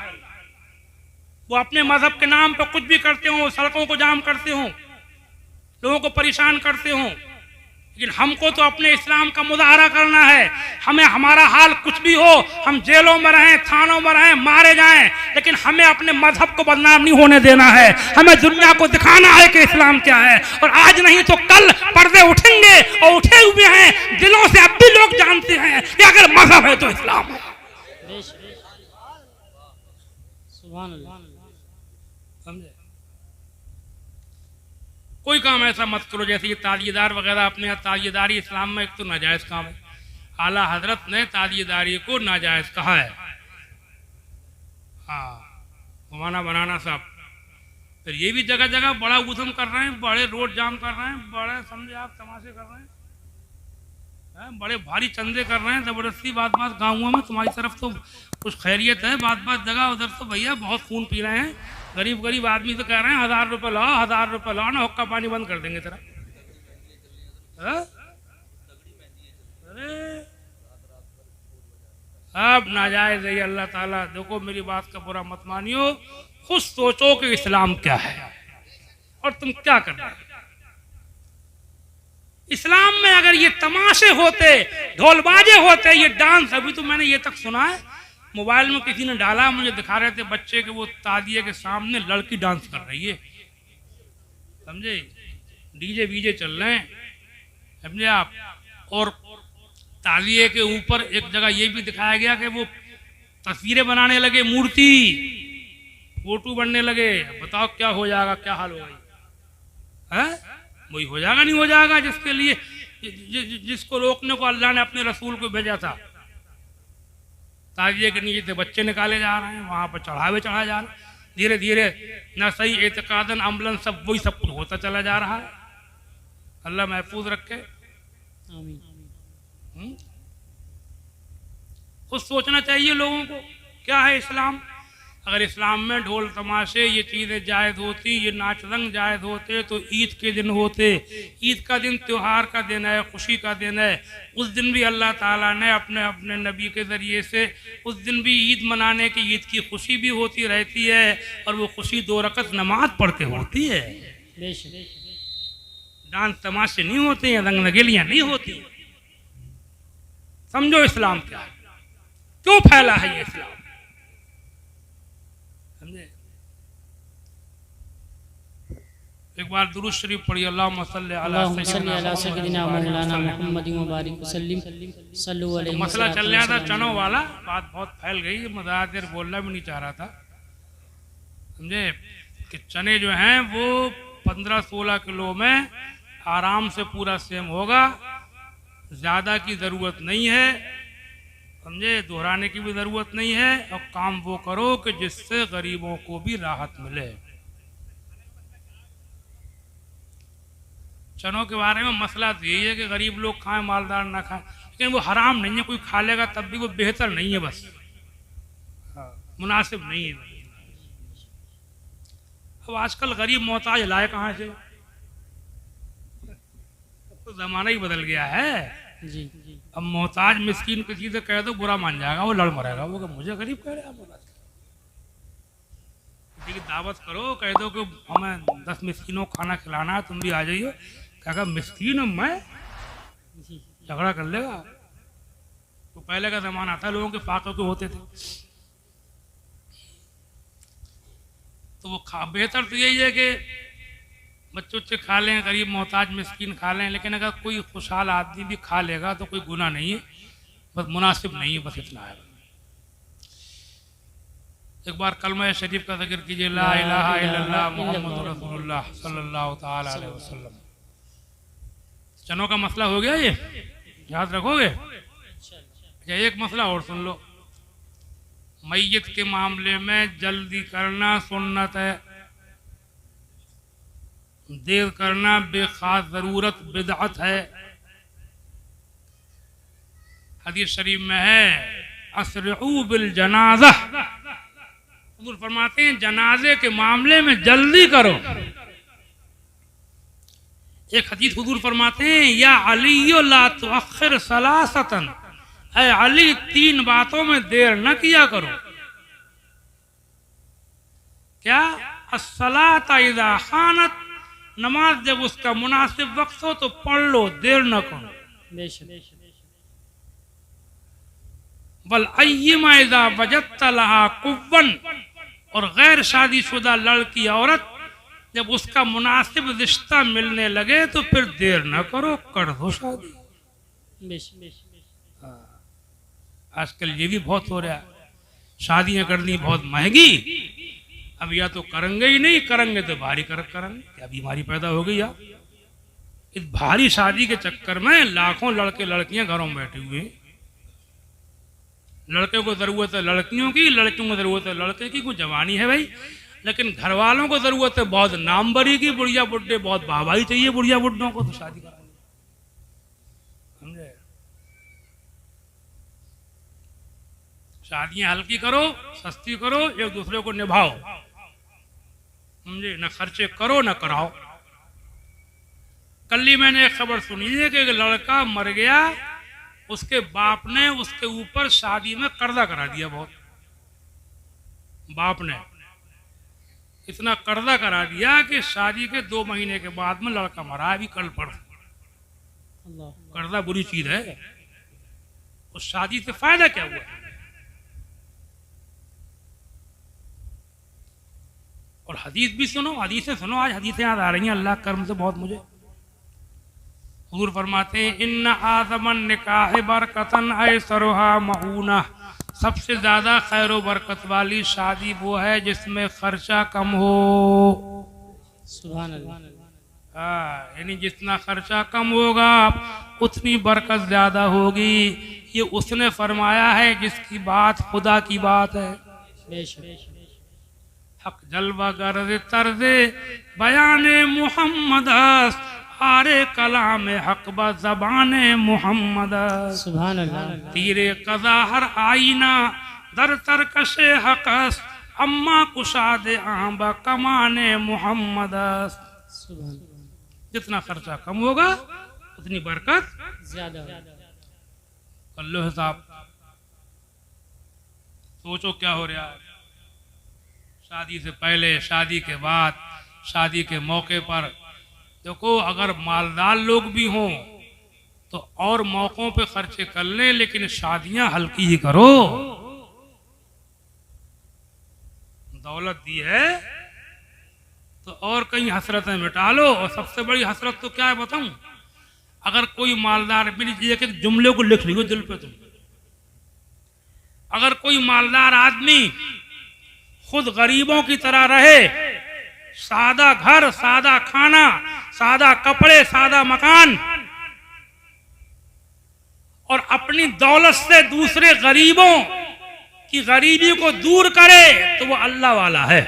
वो अपने मजहब के नाम पर कुछ भी करते हो, सड़कों को जाम करते हो, लोगों को परेशान करते हो, लेकिन हमको तो अपने इस्लाम का मुजाहरा करना है। हमें हमारा हाल कुछ भी हो, हम जेलों में रहें, थानों में रहें, मारे जाएं, लेकिन हमें अपने मजहब को बदनाम नहीं होने देना है। हमें दुनिया को दिखाना है कि इस्लाम क्या है, और आज नहीं तो कल पर्दे उठेंगे, और उठे हुए हैं दिलों से। अब भी लोग जानते हैं कि अगर मजहब है तो इस्लाम है। समझे? कोई काम ऐसा मत करो जैसे ये ताजियेदार वगैरह। अपने यहाँ ताजियेदारी इस्लाम में एक तो नाजायज काम है, आला हजरत ने ताजियेदारी को नाजायज कहा है। हाँ, घुमाना बनाना सब। फिर ये भी जगह जगह बड़ा उधम कर रहे हैं, बड़े रोड जाम कर रहे हैं, बड़े समझे आप तमाशे कर रहे हैं, बड़े भारी चंदे कर रहे हैं जबरदस्ती। बात गाँवों में तुम्हारी तरफ तो कुछ खैरियत है, बात जगह उधर तो भैया बहुत खून पी रहे हैं। गरीब आदमी से कह रहे हैं 1000 रुपये लाओ, 1000 रुपये लाओ, ना हुक्का पानी बंद कर देंगे तेरा। अरे अब नाजायज है। अल्लाह ताला देखो, मेरी बात का बुरा मत मानियो, खुद सोचो कि इस्लाम क्या है और तुम क्या कर रहे हो। इस्लाम में अगर ये तमाशे होते, ढोलबाजे होते, ये डांस, अभी तो मैंने ये तक सुना है, मोबाइल में किसी ने डाला, मुझे दिखा रहे थे बच्चे के, वो तादिये के सामने लड़की डांस कर रही है, समझे, डीजे वीजे चल रहे हैं, समझे आप। और तादिये के ऊपर एक जगह ये भी दिखाया गया कि वो तस्वीरें बनाने लगे, मूर्ति फोटो बनने लगे। बताओ क्या हो जाएगा, क्या हाल होगा? है वही हो जाएगा, नहीं हो जाएगा जिसके लिए, जिसको रोकने को अल्लाह ने अपने रसूल को भेजा था। ताजिए के नीचे से बच्चे निकाले जा रहे हैं, वहाँ पर चढ़ावे चढ़ाए जा रहे हैं, धीरे धीरे न सही एतकादन अमलन सब वही सब कुछ होता चला जा रहा है। अल्लाह महफूज रखे। खुद सोचना चाहिए लोगों को क्या है इस्लाम। अगर इस्लाम में ढोल तमाशे ये चीज़ें जायज़ होती, ये नाच रंग जायज़ होते, तो ईद के दिन होते। ईद का दिन त्यौहार का दिन है, खुशी का दिन है। उस दिन भी अल्लाह ताला ने अपने अपने नबी के ज़रिए से उस दिन भी ईद मनाने की, ईद की खुशी भी होती रहती है, और वो खुशी 2 रकत नमाज पढ़ के होती है। डांस तमाशे नहीं होते हैं, रंग नगेलियाँ नहीं होती। समझो इस्लाम क्या है, क्यों फैला है ये इस्लाम। एक बार दुरूद शरीफ पढ़िए, अल्लाहुम्मा सल्ली अला सय्यिदिना मौलाना मुहम्मद व बारिक वसल्लम सल्लल्लाहु अलैहि वसल्लम। मसला चल रहा था चनों वाला, बात बहुत फैल गई, मज़ा देर बोलना भी नहीं चाह रहा था, समझे, कि चने जो हैं वो 15-16 किलो में आराम से पूरा सेम होगा, ज़्यादा की ज़रूरत नहीं है, समझे, दोहराने की भी ज़रूरत नहीं है। और काम वो करो कि जिससे गरीबों को भी राहत मिले। चनों के बारे में मसला तो यही है कि गरीब लोग खाएं, मालदार ना खाएं, लेकिन वो हराम नहीं है, कोई खा लेगा तब भी वो बेहतर नहीं है, बस मुनासिब नहीं है। अब आजकल गरीब मोहताज लाए कहाँ से, तो जमाना ही बदल गया है। जी जी अब मोहताज मिस्कीन किसी से कह दो बुरा मान जाएगा, वो लड़ मरेगा, वो कि मुझे गरीब कह रहे हैं आप। किसी की दावत करो, कह दो कि हमें 10 मिस्कीनों को खाना खिलाना है, तुम भी आ जाइए, क्या मिस्कीन हूं मैं, जी झगड़ा कर लेगा। तो पहले का जमाना था, लोगों के फाके के होते थे, तो वो बेहतर तो यही है कि बच्चे उच्चे खा लें, गरीब मोहताज मिस्कीन खा लें, लेकिन अगर कोई खुशहाल आदमी भी खा लेगा तो कोई गुनाह नहीं है, बस मुनासिब नहीं है, बस इतना है। एक बार कलमा शरीफ का जिक्र कीजिए, ला इलाहा इल्लल्लाह मुहम्मदुर रसूलुल्लाह सल्लल्लाहु ताला अलैहि वसल्लम। चनों का मसला हो गया, ये याद रखोगे। अच्छा, एक मसला और सुन लो, मैयत के मामले में जल्दी करना सुन्नत है, देर करना बेखास जरूरत बिदअत है। हदीस शरीफ में है अस्रिऊ बिल जनाजा, हुजूर फरमाते हैं जनाजे के मामले में जल्दी करो। एक हदीस हुजूर फरमाते हैं या अली ला तुअख्खिर सलासतन, ऐ अली 3 बातों में देर न किया करो। क्या? अस्सलात इज़ा खानत, नमाज जब उसका मुनासिब वक्त हो तो पढ़ लो, देर न करो। बल अय्यिमा इज़ा वजदत लहा कुव्वन, और गैर शादीशुदा लड़की औरत जब उसका मुनासिब रिश्ता मिलने लगे तो फिर देर न करो, कर दो शादी। आजकल ये भी बहुत हो रहा है, शादियां करनी बहुत महंगी, अब या तो करेंगे ही नहीं, करेंगे तो भारी करेंगे, क्या बीमारी पैदा हो गई यार। इस भारी शादी के चक्कर में लाखों लड़के लड़कियां घरों में बैठे हुए हैं। लड़के को जरूरत है लड़कियों की, लड़कियों को जरूरत है लड़के की, कोई जवानी है भाई, लेकिन घर वालों को जरूरत है बहुत नामवरी की, बुढ़िया बुड्ढे बहुत वाहवाही चाहिए बुढ़िया बुड्ढों को, तो शादी करानी, समझे। शादियां हल्की करो, सस्ती करो, एक दूसरे को निभाओ, समझे, न खर्चे करो न कराओ। कल ही मैंने एक खबर सुनी है कि एक लड़का मर गया, उसके बाप ने उसके ऊपर शादी में कर्जा करा दिया, बहुत, बाप ने इतना कर्जा करा दिया कि शादी के 2 महीने के बाद में लड़का मरा, अभी कल पड़। कर्जा बुरी चीज है, उस शादी से फायदा क्या हुआ। और हदीस भी सुनो, हदीसें सुनो, आज हदीसें याद आ रही हैं अल्लाह कर्म से बहुत मुझे। हुजूर फरमाते हैं इन्ना आज़मन निकाह बरकतन ऐसरुहा मऊना, सबसे ज्यादा खैर व बरकत वाली शादी वो है जिसमें खर्चा कम हो। सुभान अल्लाह। हाँ, यानी जितना खर्चा कम होगा उतनी बरकत ज्यादा होगी। ये उसने फरमाया है जिसकी बात खुदा की बात है। हक जलवा गर्ज तर्जे बयाने मोहम्मद, आरे कलाम हक ब ज़बाने मोहम्मद। सुभान अल्लाह। तीरे कज़ा हर आईना दर तरकशे हकस, अम्मा कुशादे आंब कमाने मोहम्मद। जितना खर्चा कम होगा उतनी बरकत ज्यादा। कर लो हिसाब, सोचो क्या हो रहा है शादी से पहले, शादी के बाद, शादी के मौके पर। देखो अगर मालदार लोग भी हों तो और मौकों पे खर्चे कर लें, लेकिन शादियां हल्की ही करो। दौलत दी है तो और कहीं हसरतें मिटा लो। और सबसे बड़ी हसरत तो क्या है बताऊं, अगर कोई मालदार, मेरी एक एक जुमले को लिख लियो दिल पे तुम, अगर कोई मालदार आदमी खुद गरीबों की तरह रहे, सादा घर, सादा खाना, सादा कपड़े, सादा मकान, और अपनी दौलत से दूसरे गरीबों की गरीबी को दूर करे तो वो अल्लाह वाला है।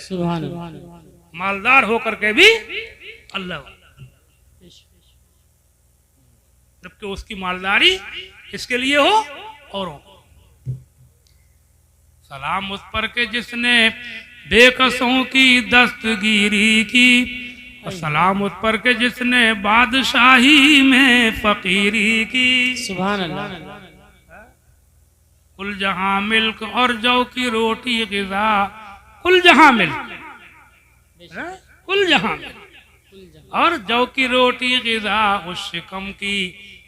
सुभान अल्लाह। मालदार होकर के भी अल्लाह वाला। जबकि उसकी मालदारी इसके लिए हो औरों को। सलाम उस पर के जिसने बेकसों की दस्तगीरी की, और सलाम उस पर के जिसने बादशाही में फकीरी की। सुभान अल्लाह। कुल जहां मिल्क और जौ की रोटी गिज़ा, कुल जहां मिल्क, कुल जहां मिल्क और जौ की रोटी गिज़ा, उस शिकम की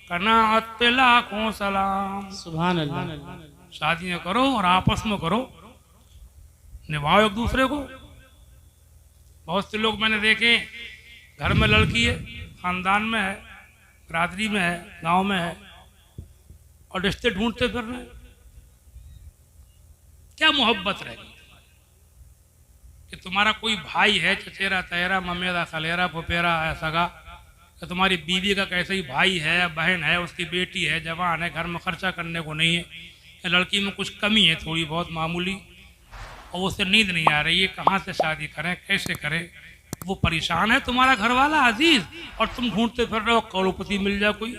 कनाअत पे लाखों सलाम। सुभान अल्लाह। शादियां करो और आपस में करो, निभाओ एक दूसरे को। बहुत से लोग मैंने देखे, घर में लड़की है, खानदान में है, बिरादरी में है, गांव में है, और रिश्ते ढूंढते फिर रहे। क्या मोहब्बत रहेगी कि तुम्हारा कोई भाई है, चचेरा तहेरा ममेरा खलेरा फुफेरा है सगा, कि तुम्हारी बीवी का कैसे ही भाई है, बहन है, उसकी बेटी है, जवान है, घर में खर्चा करने को नहीं है, कि लड़की में कुछ कमी है थोड़ी बहुत मामूली, और उससे नींद नहीं आ रही है, कहाँ से शादी करें, कैसे करें। वो परेशान है तुम्हारा घर वाला अजीज, और तुम ढूंढते फिर रहे हो करोड़पति मिल जाए कोई।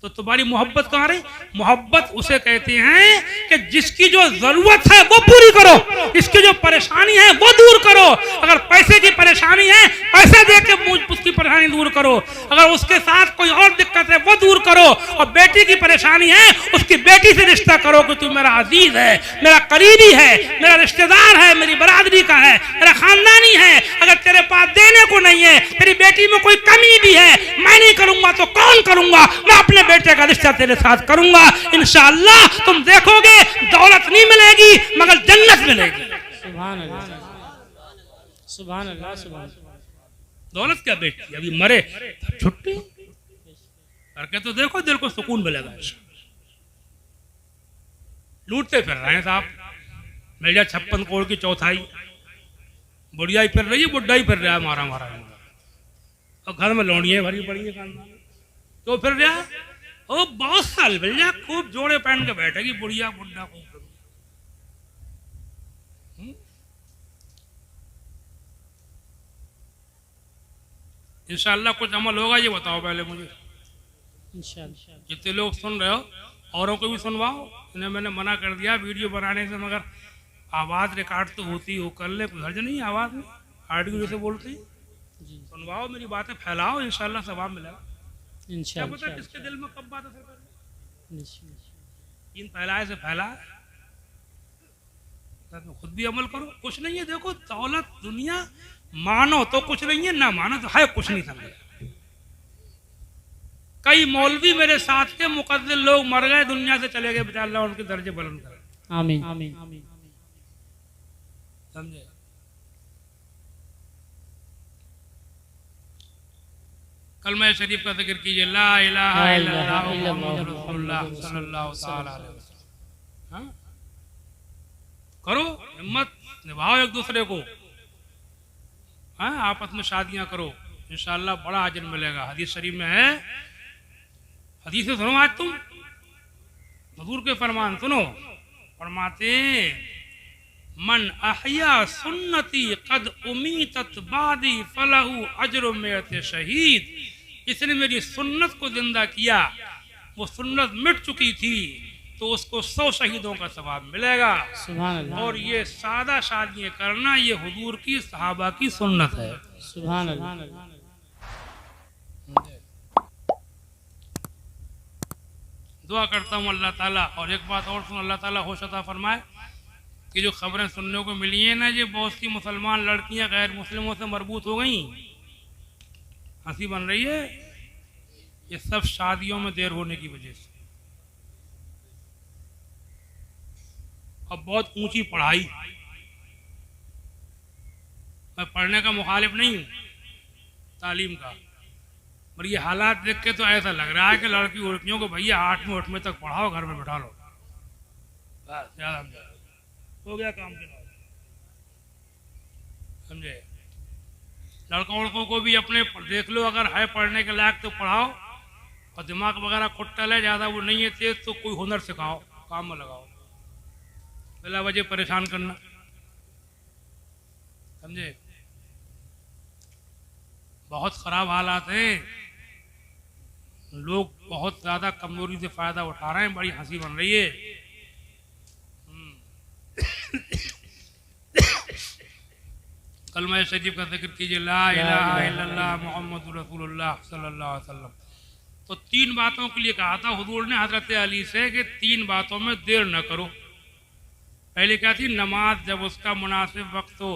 तो तुम्हारी मोहब्बत कहाँ रही? मोहब्बत उसे कहते हैं कि जिसकी जो जरूरत है वो पूरी करो, इसकी जो परेशानी है वो दूर करो। अगर पैसे की परेशानी है, पैसे दे के उसकी परेशानी दूर करो। अगर उसके साथ कोई और दिक्कत है वो दूर करो। और बेटी की परेशानी है, उसकी बेटी से रिश्ता करो कि तू मेरा अजीज है, मेरा करीबी है, मेरा रिश्तेदार है, मेरी बरादरी का है, मेरा खानदानी है। अगर तेरे पास देने को नहीं है, तेरी बेटी में कोई कमी भी है, मैं नहीं करूंगा तो कौन करूंगा? मैं अपने बेटे का रिश्ता तेरे साथ करूंगा। इंशाअल्लाह तुम देखोगे दौलत नहीं मिलेगी मगर जन्नत मिलेगी। सुभान अल्लाह। सुभान अल्लाह। सुभान। दौलत क्या बेटी, अभी मरे छुट्टी करके तो देखो, दिल को सुकून मिलेगा। लूटते फिर रहे हैं साहब, मिल जाए 56 करोड़ की चौथाई, बुढ़िया ही फिर रही है, बुढ़ा ही फिर रहा है, मारा मारा, और घर में लौड़ियां भरी पड़ी है खानदान, तो फिर रहा ओ बहुत साल मिल जाए, खूब जोड़े पहन के बैठेगी बुढ़िया बुढ़ा खूब। इंशाअल्लाह कुछ अमल होगा, ये बताओ पहले मुझे। इंशाअल्लाह। जितने लोग सुन रहे हो औरों को भी सुनवाओ। इन्हें मैंने मना कर दिया वीडियो बनाने से, मगर आवाज़ रिकॉर्ड तो होती हो, कर ले, कोई हर्ज नहीं आवाज़ में, ऑडियो जैसे बोलते हैं। सुनवाओ, मेरी बातें फैलाओ, इंशाअल्लाह सवाब मिलेगा। क्या पता किसके दिल में कब बात असर कर, इन फैलाए से फैला, खुद भी अमल करो। कुछ नहीं है, देखो दौलत दुनिया मानो तो कुछ नहीं है, ना मानो तो है कुछ नहीं समझे। कई मौलवी मेरे साथ के मुकद्दर लोग मर गए, दुनिया से चले गए, बेचारा अल्लाह उनके दर्जे बुलंद करे। आमीन आमीन। समझे? कलमा शरीफ का जिक्र कीजिए, ला इलाहा इल्लल्लाह मुहम्मदुर रसूलुल्लाह सल्लल्लाहु तआला अलैहि वसल्लम। हाँ? करो हिम्मत, निभाओ एक दूसरे को, हाँ आपस में शादियां करो, इंशाअल्लाह बड़ा अजर मिलेगा। हदीस शरीफ में है, हदीस से सुनो आज तुम, हुजूर के फरमान सुनो, फरमाते मन अहया सुन्नती कद उमीतत बादी फलहु अजर मेत शहीद। जिसने मेरी सुन्नत को जिंदा किया, वो सुन्नत मिट चुकी थी, तो उसको 100 शहीदों का सवाब मिलेगा। सुभान अल्लाह। और ये सादा शादियां करना, ये हुजूर की सहाबा की सुन्नत है। सुभान अल्लाह। दुआ करता हूँ अल्लाह ताला, और एक बात और सुन, अल्लाह ताला होश अता फरमाए कि जो खबरें सुनने को मिली हैं ना, ये बहुत सी मुसलमान लड़कियां गैर मुस्लिमों से मरबूत हो गई, हंसी बन रही है, ये सब शादियों में देर होने की वजह से। अब बहुत ऊंची पढ़ाई, मैं पढ़ने का मुखालिफ नहीं हूँ तालीम का, पर ये हालात देख के तो ऐसा लग रहा है कि लड़की लड़कियों को भैया 8वीं 8वीं तक पढ़ाओ, घर में बैठा लो, बस ज्यादा हो गया काम के बाद। समझे? लड़कों को भी अपने देख लो, अगर है पढ़ने के लायक तो पढ़ाओ, और दिमाग वगैरह खुट्टल है, ज़्यादा वो नहीं है तेज, तो कोई हुनर सिखाओ, काम में लगाओ, बिला वजह परेशान करना। समझे? बहुत ख़राब हालात हैं, लोग बहुत ज़्यादा कमजोरी से फ़ायदा उठा रहे हैं, बड़ी हंसी बन रही है। कलमा शरीफ का जिक्र कीजिए, ला इलाहा इल्लल्लाह मुहम्मदुर रसूलुल्लाह सल्लल्लाहु अलैहि वसल्लम। तो 3 बातों के लिए कहा था हुजूर ने हजरत अली से कि 3 बातों में देर न करो। पहले क्या थी? नमाज जब उसका मुनासिब वक्त हो।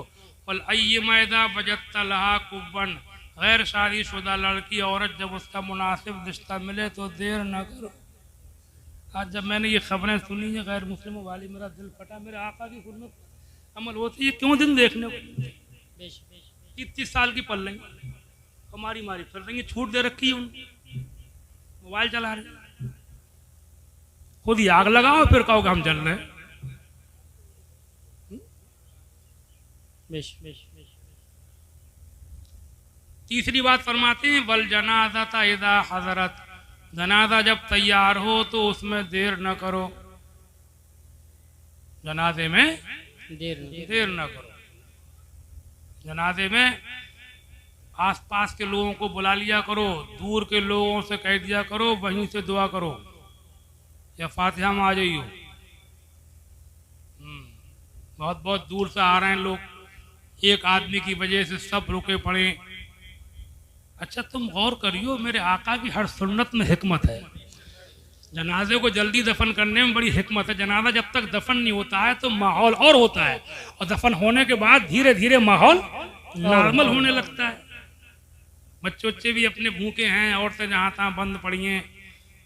वल अय्यिमा इज़ा वजदत लहा कुव्वन, गैर शादीशुदा लड़की औरत जब उसका मुनासिब रिश्ता मिले तो देर न करो। आज जब मैंने ये खबरें सुनी है गैर मुस्लिमों वाली, मेरा दिल फटा। मेरे आका की सुन्नत अमल होती है, क्यों दिन देखने को? 30 साल की पल रही, हमारी मारी फिर रही, छूट दे रखी है उनकी, मोबाइल चला रहे, खुद ही आग लगाओ फिर कहो कि हम जल रहे हैं। तीसरी बात फरमाते हैं वल जनाज़ा इज़ा हज़रत, जनाजा जब तैयार हो तो उसमें देर न करो। जनाजे में देर न करो। जनाजे में आसपास के लोगों को बुला लिया करो, दूर के लोगों से कह दिया करो वहीं से दुआ करो या फातिहा में आ जाइयो। बहुत बहुत दूर से आ रहे हैं लोग, एक आदमी की वजह से सब रुके पड़े। अच्छा तुम गौर करियो, मेरे आका की हर सुन्नत में हिकमत है। जनाजे को जल्दी दफन करने में बड़ी हिकमत है। जनाजा जब तक दफन नहीं होता है तो माहौल और होता है, और दफन होने के बाद धीरे धीरे माहौल नॉर्मल होने लगता है। बच्चे बच्चे भी अपने भूखे हैं, औरतें जहाँ तहाँ बंद पड़ी हैं,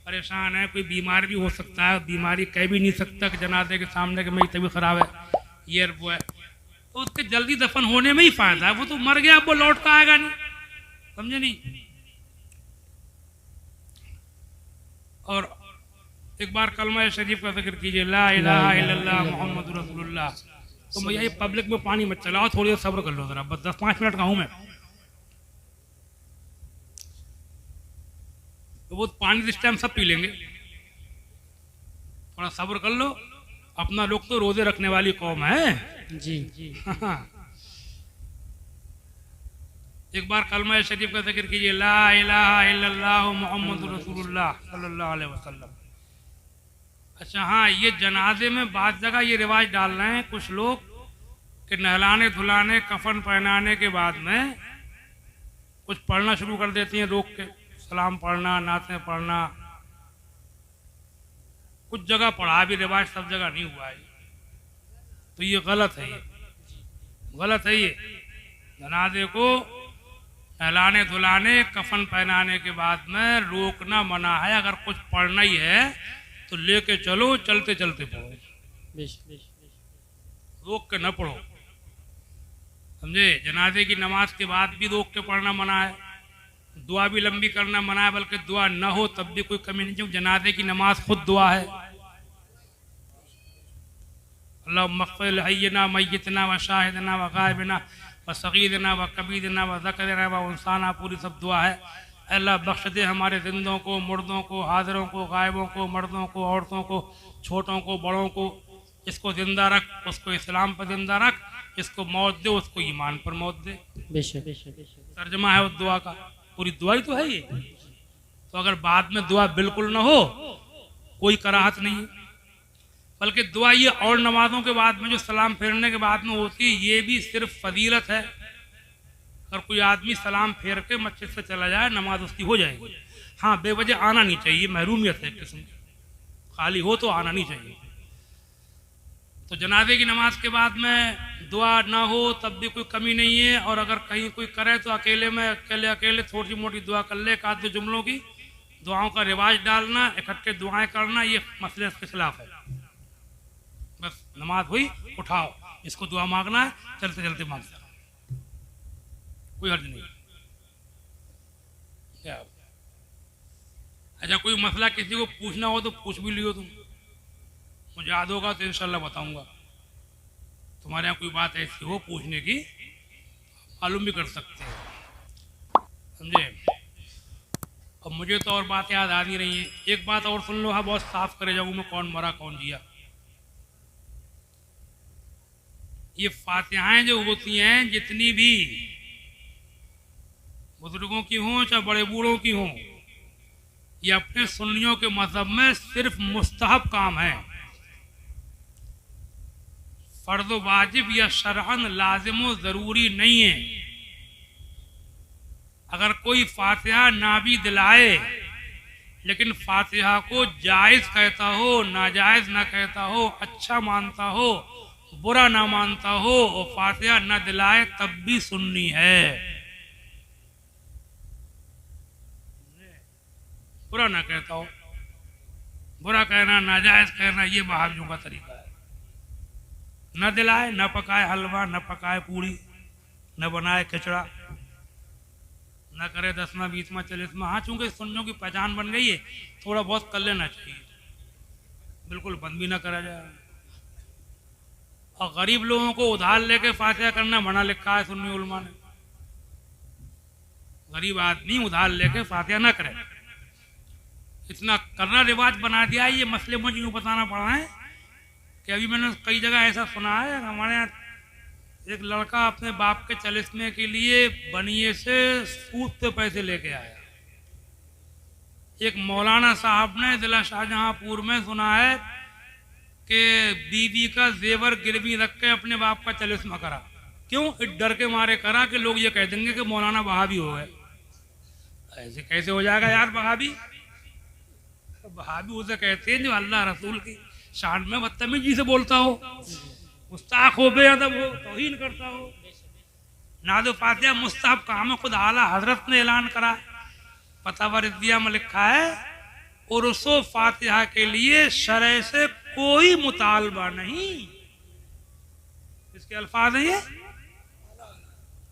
परेशान है, कोई बीमार भी हो सकता है, बीमारी कह भी नहीं सकता कि जनाजे के सामने कि मेरी तबीयत खराब है, ये वो है, तो उसके जल्दी दफन होने में ही फायदा है। वो तो मर गया, वो लौट कर आएगा नहीं, समझे नहीं। और एक बार कलमा शरीफ का जिक्र कीजिए, ला इलाहा इल्लल्लाह मुहम्मदुर रसूलुल्लाह। तो भैया ये पब्लिक में पानी मत चलाओ, थोड़ी देर सब्र कर लो जरा, बस 10-5 मिनट का हूं मैं। तो वो पानी इस टाइम सब पी लेंगे, थोड़ा सब्र कर लो। अपना लोग तो रोजे रखने वाली कौम है जी। एक बार कलमा शरीफ का जिक्र कीजिए, ला इलाहा इल्लल्लाह मुहम्मदुर रसूलुल्लाह सल्लल्लाहु अलैहि वसल्लम। अच्छा हाँ, ये जनाजे में बाद जगह ये रिवाज डाल रहे हैं कुछ लोग कि नहलाने धुलाने कफन पहनाने के बाद में कुछ पढ़ना शुरू कर देती हैं, रोक के सलाम पढ़ना, नातें पढ़ना। कुछ जगह पढ़ा भी रिवाज, सब जगह नहीं हुआ है, तो ये गलत है, ये गलत है। ये जनाजे को नहलाने धुलाने कफन पहनाने के बाद में रोकना मना है। अगर कुछ पढ़ना ही है तो लेके चलो, चलते चलते पढ़ो, रोक के न पढ़ो, समझे। जनाजे की नमाज के बाद भी रोक के पढ़ना मना है, दुआ भी लंबी करना मना है, बल्कि दुआ न हो तब भी कोई कमी नहीं, क्योंकि जनाजे की नमाज खुद दुआ है। अल्लाहुम्मा अग़फ़िर हय्यिना मय्यितना व शाहिदना व गायबिना व सगीरना व कबीरना व ज़करना व उन्साना, पूरी सब दुआ है। अल्लाह बख्श दे हमारे जिंदों को, मुर्दों को, हाजिरों को, गायबों को, मर्दों को, औरतों को, छोटों को, बड़ों को। इसको जिंदा रख, उसको इस्लाम पर जिंदा रख, इसको मौत दे, उसको ईमान पर मौत दे। तर्जमा है उस दुआ का, पूरी दुआ ही तो है ये। तो अगर बाद में दुआ बिल्कुल ना हो, कोई कराहत नहीं है, बल्कि दुआ ये और नमाजों के बाद में जो सलाम फेरने के बाद में होती है, ये भी सिर्फ फजीलत है। अगर कोई आदमी सलाम फेर के मस्जिद से चला जाए, नमाज उसकी हो जाएगी। हाँ, बेवजह आना नहीं चाहिए, महरूमियत है एक किस्म की, खाली हो तो आना नहीं चाहिए। तो जनाजे की नमाज के बाद में दुआ ना हो तब भी कोई कमी नहीं है, और अगर कहीं कोई करे तो अकेले में अकेले थोड़ी मोटी दुआ कर ले, एक आध दो जुमलों की। दुआओं का रिवाज डालना, इकट्ठे दुआएं करना, ये मसले के खिलाफ है। बस नमाज हुई, उठाओ, इसको दुआ मांगना है, चलते चलते मांग सकते, कोई हर्ज नहीं। क्या अच्छा, कोई मसला किसी को पूछना हो तो पूछ भी लियो तुम, मुझे याद होगा तो इंशाल्लाह बताऊंगा। तुम्हारे यहाँ कोई बात ऐसी हो पूछने की, मालूम भी कर सकते हो, समझे। अब मुझे तो और बात याद आ नहीं रही है। एक बात और सुन लो, हाँ, बहुत साफ करे जाऊँ मैं, कौन मरा कौन जिया। ये फातिहाएं जो होती हैं, जितनी भी बुजुर्गों की हों चाहे बड़े बूढ़ों की हों, ये अपने सुन्नियों के मजहब में सिर्फ मुस्तहब काम है, फर्ज वाजिब या शरअन लाजिम व जरूरी नहीं है। अगर कोई फातिहा ना भी दिलाए लेकिन फातिहा को जायज कहता हो, नाजायज ना कहता हो, अच्छा मानता हो, बुरा ना मानता हो और फातिहा ना दिलाए तब भी सुन्नी है। बुरा ना कहता हो, बुरा कहना, नाजायज कहना, ये वहाबियों का तरीका है। न दिलाए, न पकाए हलवा, न पकाए पूड़ी, न बनाए खिचड़ा, न करे 10वां 20वां 40वां। हाँ, चूंकि सुन्नियों की पहचान बन गई है, थोड़ा बहुत कर लेना चाहिए, बिल्कुल बंद भी ना करा जाए। और गरीब लोगों को उधार लेके फातिहा करना मना लिखा है सुन्नी उलमा ने। गरीब आदमी उधार लेके फातिहा ना करे, इतना करना रिवाज बना दिया है। ये मसले मुझे यूँ बताना पड़ रहा है कि अभी मैंने कई जगह ऐसा सुना है, हमारे यहाँ एक लड़का अपने बाप के चलिस्मे के लिए बनिए से सूद पे पैसे लेके आया। एक मौलाना साहब ने जिला शाहजहांपुर में सुना है कि बीवी का जेवर गिरवी रख के अपने बाप का चलिस्मा करा। क्यों? इस डर के मारे करा कि लोग ये कह देंगे कि मौलाना वहाबी हो गए। ऐसे कैसे हो जाएगा यार वहाबी? वहाबी उसे कहते हैं जो अल्लाह रसूल की शान में बदतमीजी से बोलता हो, गुस्ताख हो, बेअदब हो, तौहीन करता हो। नादो फातिहा मुस्तहब काम खुद आला हजरत ने ऐलान करा। फतवा रिज़विया में लिखा है उर्सो फातिहा के लिए शरय से कोई मुतालबा नहीं। इसके अल्फाज हैं ये,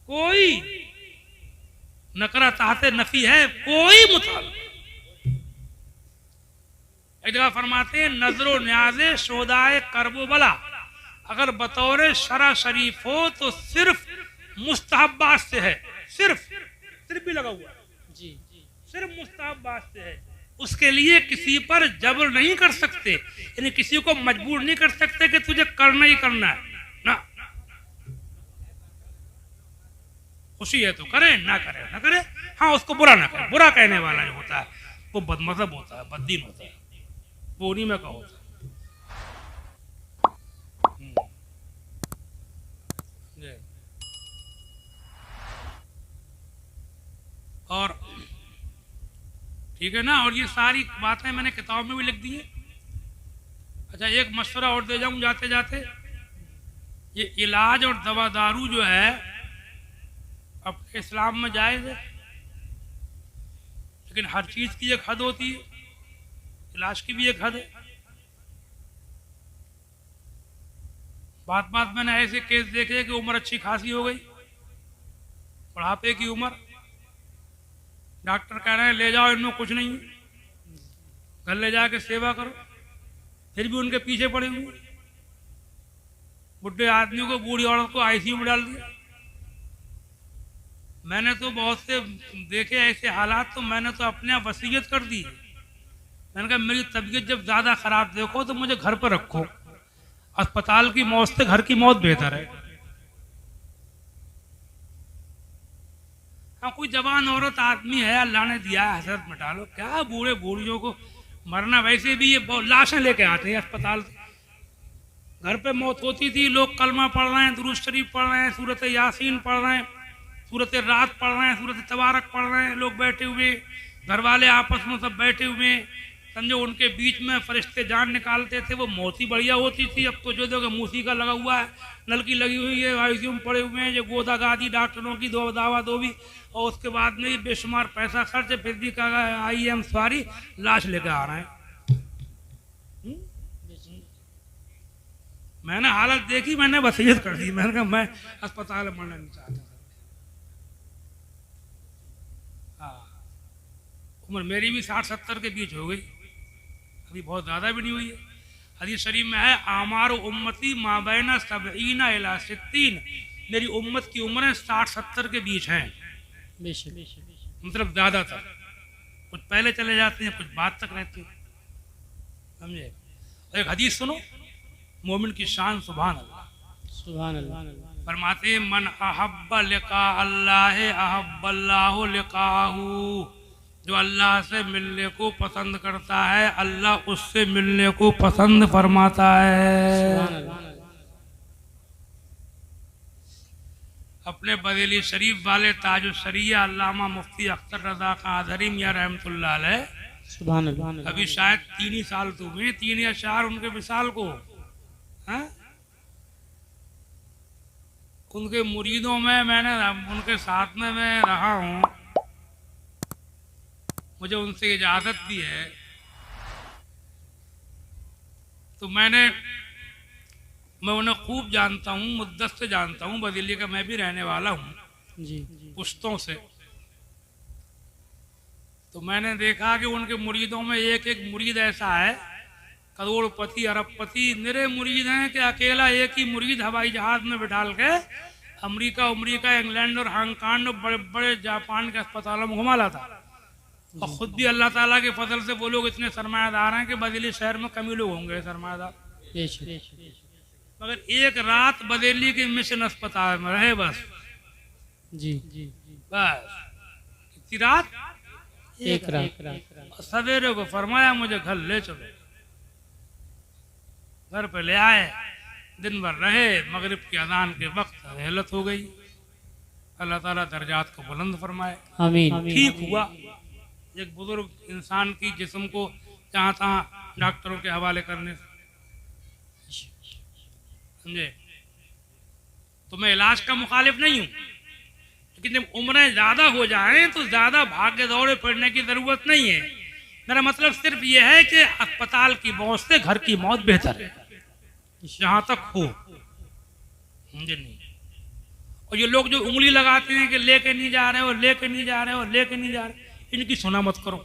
कोई नकरा ताहते नफी है, कोई मुतालबा। एक जगह फरमाते हैं नजरो न्याज़े शोदाए करबो बला, अगर बतौर शरा शरीफ हो तो सिर्फ मुस्तहब्बात से है। सिर्फ भी लगा हुआ जी, सिर्फ मुस्तहब्बात से है। उसके लिए किसी पर जबर नहीं कर सकते, यानी किसी को मजबूर नहीं कर सकते कि तुझे करना ही करना है ना। खुशी है तो करे, ना करे ना करे। हाँ, उसको बुरा ना करे। बुरा कहने वाला जो होता है वो बदमज़हब होता है, बददीन होता है, वो उन्हीं में का होता है। और ठीक है ना। और ये सारी बातें मैंने किताब में भी लिख दी है। अच्छा, एक मशवरा और दे जाऊं जाते जाते, ये इलाज और दवा दारू जो है अपने इस्लाम में जायज़ है, लेकिन हर चीज़ की एक हद होती है, इलाज की भी एक हद है। बात बात मैंने ऐसे केस देखे कि उम्र अच्छी खासी हो गई, बुढ़ापे की उम्र, डॉक्टर कह रहे हैं ले जाओ, इनमें कुछ नहीं है, घर ले जाके सेवा करो, फिर भी उनके पीछे पड़े हुए। बुढ़े आदमियों को, बूढ़ी औरत को आईसीयू में डाल दिया। मैंने तो बहुत से देखे ऐसे हालात, तो मैंने तो अपने आप वसीयत कर दी। मैंने कहा मेरी तबीयत जब ज़्यादा ख़राब देखो तो मुझे घर पर रखो, अस्पताल की मौत से घर की मौत बेहतर है। हाँ, कोई जवान औरत आदमी है, अल्लाह ने दिया है, हसरत मिटा लो। क्या बूढ़े बूढ़ियों को मरना, वैसे भी ये लाशें लेके आते हैं अस्पताल से। घर पे मौत होती थी, लोग कलमा पढ़ रहे हैं, दुरूद शरीफ पढ़ रहे हैं, सूरत यासीन पढ़ रहे हैं, सूरत रात पढ़ रहे हैं, सूरत तबारक पढ़ रहे हैं, लोग बैठे हुए, घर वाले आपस में सब बैठे हुए, समझो उनके बीच में फरिश्ते जान निकालते थे। वो मौत ही बढ़िया होती थी। अब तो जो देखो मूसी का लगा हुआ है, नलकी लगी हुई है, आईसीयू में पड़े हुए हैं, जो गोदा गादी डॉक्टरों की दावा दो भी, और उसके बाद में बेशुमार पैसा खर्च, फिर भी कहा आई एम सॉरी, लाश लेकर आ रहे हैं। मैंने हालत देखी, मैंने वसीयत कर दी। मैंने कहा मैं अस्पताल में मरना नहीं चाहता। हाँ, उम्र मेरी भी 60-70 के बीच हो गई, अभी बहुत ज़्यादा भी नहीं हुई है। हदीस शरीफ में है आमार उम्मती माबैना सबईना इला सित्तीन, मेरी उम्मत की उम्रें 60-70 के बीच हैं। मतलब ज़्यादातर, कुछ पहले चले जाते हैं, कुछ बाद तक रहते हैं, समझे। और एक हदीस सुनो, मोमिन की शान, सुभान अल्लाह सुभान अल्लाह। फरमाते मन अहब्बा लिका अल्लाह अहब्बल्लाहु लिकाहू, जो अल्लाह से मिलने को पसंद करता है अल्लाह उससे मिलने को पसंद फरमाता है। अपने बरेली शरीफ वाले ताजुल शरिया अल्लामा मुफ्ती अख्तर रजा कादरी मियां रहमतुल्लाह अलैह अभी शायद 3 ही साल तो हुए, 3 या 4 उनके विशाल को, है? उनके मुरीदों में मैंने उनके साथ में मैं रहा हूँ, मुझे उनसे इजाज़त भी है। तो मैं उन्हें खूब जानता हूँ, मुद्दत से जानता हूँ, बरेली का मैं भी रहने वाला हूँ जी पुश्तों से। तो मैंने देखा कि उनके मुरीदों में एक एक मुरीद ऐसा है, करोड़पति अरबपति निरे मुरीद हैं कि अकेला एक ही मुरीद हवाई जहाज में बिठाल के अमेरिका, इंग्लैंड और हांगकांग और बड़े बड़े जापान के अस्पतालों में घुमा लाता। और खुद भी अल्लाह ताला के फजल से वो लोग इतने सरमायादार हैं कि बरेली शहर में कम ही लोग होंगे सरमायादार। मगर एक रात बरेली के मिशन अस्पताल में रहे बस। जी बस कितनी रात? एक रात। सवेरे को फरमाया मुझे घर ले चलो, घर पे ले आए, दिन भर रहे, मगरिब की अजान के वक्त रहलत हो गई। अल्लाह ताला दर्जात को बुलंद फरमाए। आमीन। ठीक हुआ एक बुजुर्ग इंसान की जिस्म को जहाँ तहाँ डॉक्टरों के हवाले करने से, समझे? तो मैं इलाज का मुखालिफ नहीं हूँ, लेकिन जब उम्रें ज्यादा हो जाएं तो ज्यादा भागे दौड़े पड़ने की जरूरत नहीं है। मेरा मतलब सिर्फ यह है कि अस्पताल की मौत से घर की मौत बेहतर है जहां तक हो, समझे? नहीं। और ये लोग जो उंगली लगाते हैं कि लेके नहीं जा रहे हो, लेके नहीं जा रहे हो, लेके नहीं जा रहे, इनकी सुना मत करो,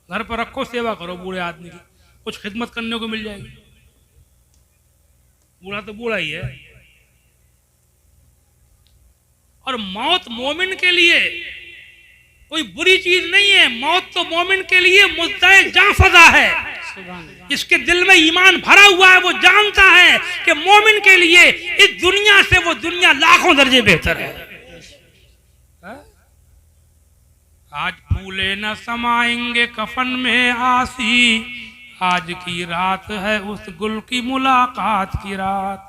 घर पर रखो, सेवा करो बूढ़े आदमी की, कुछ खिदमत करने को मिल जाएगी। बूढ़ा तो बूढ़ा ही है। और मौत मोमिन के लिए कोई बुरी चीज नहीं है, मौत तो मोमिन के लिए मुद्दाए जान फजा है। जिसके दिल में ईमान भरा हुआ है वो जानता है कि मोमिन के लिए इस दुनिया से वो दुनिया लाखों दर्जे बेहतर है। आज फूले न समाएंगे कफन में आसी, आज की रात है उस गुल की मुलाकात की रात।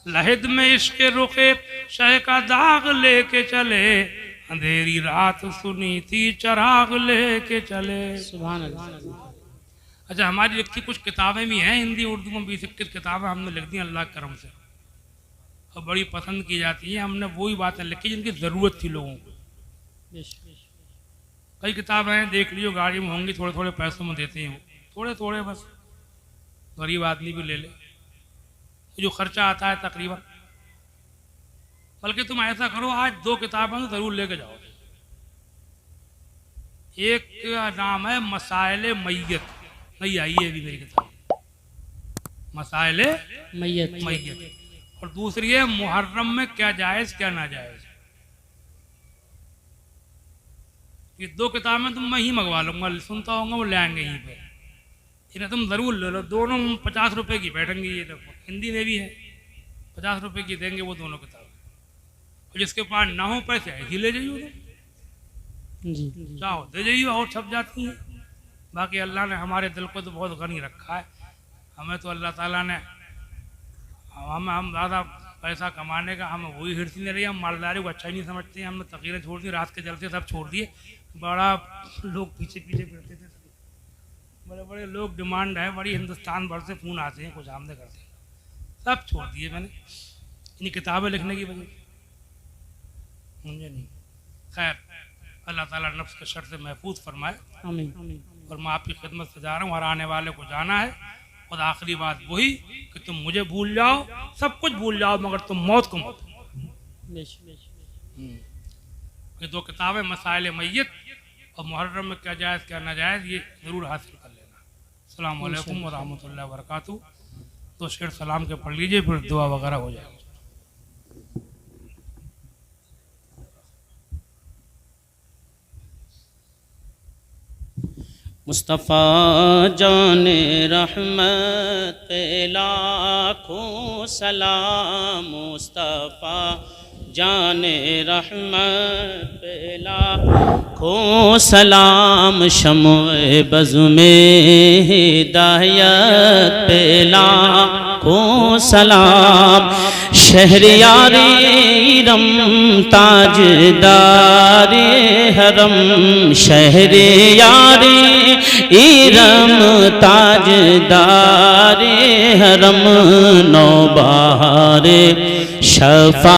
लहिद में इश्क रुखे शह का दाग लेके चले, अंधेरी रात सुनी थी चराग लेके चले। सुभान अल्लाह। अच्छा, हमारी लिखी कुछ किताबें भी हैं, हिंदी उर्दू में 20-21 किताबें हमने लिख दी अल्लाह के करम से, और बड़ी पसंद की जाती हैं। हमने वही बातें लिखी जिनकी ज़रूरत थी लोगों को। कई किताबें हैं, देख लियो, गाड़ी में होंगी, थोड़े थोड़े पैसों में देते हैं, थोड़े थोड़े बस, गरीब आदमी भी ले ले, जो खर्चा आता है तकरीबन। बल्कि तुम ऐसा करो, आज 2 किताबें तो ज़रूर लेके जाओ। एक का नाम है मसाइले मैयत, नहीं आई है अभी मेरी किताब, मसाइले मैयत, और दूसरी है मुहर्रम में क्या जायज़ क्या नाजायज़। ये 2 किताबें तुम मैं ही मंगवा लूँगा, सुनता होगा वो ले आएंगे यहीं पे, इन्हें तुम ज़रूर ले लो। दोनों 50 रुपए की बैठेंगी, ये देखो हिंदी में भी है, 50 रुपए की देंगे वो दोनों किताबें। और जिसके पास ना हो पैसे ऐसी ले जाइए, चाहो दे जाइए, और छप जाती हैं। बाकी अल्लाह ने हमारे दिल को तो बहुत गनी रखा है, हमें तो अल्लाह ताला ने हम ज़्यादा पैसा कमाने का हमें वही हिर्स नहीं रही, हम मालदारी को अच्छा ही नहीं समझते हैं। हमने तकीरें छोड़ दी, रात के जलसे सब छोड़ दिए, बड़ा लोग पीछे पीछे फिरते थे, बड़े बड़े लोग डिमांड है, बड़ी हिंदुस्तान भर से फ़ोन आते हैं, कुछ आमदे करते हैं, सब छोड़ दिए मैंने इन्हीं किताबें लिखने की वजह से, मुझे नहीं। खैर, अल्लाह ताला नफ्स के शर से महफूज फरमाए। आमीन। और मैं आपकी खिदमत से जा रहा हूँ, और आने वाले को जाना है। और आखिरी बात वही कि तुम मुझे भूल जाओ, सब कुछ भूल जाओ, मगर तुम मौत को मत। ये 2 किताबें मसाइल मैयत और मुहर्रम में क्या जायज़ क्या नाजायज़, ये ज़रूर हासिल कर लेना। अस्सलाम वालेकुम व रहमतुल्लाहि व बरकातहू। तो शेर सलाम के पढ़ लीजिए, फिर दुआ वगैरह हो जाएगी। मुस्तफ़ा जाने रहमत लाखों सलाम, मुस्तफ़ा जाने रहमत पेला खो सलाम शम्ए बज़ में हिदायत पेला खो सलाम शहरियारे इरम ताजदारे हरम शहरियारे इरम ताजदारे हरम नौबहारे शफा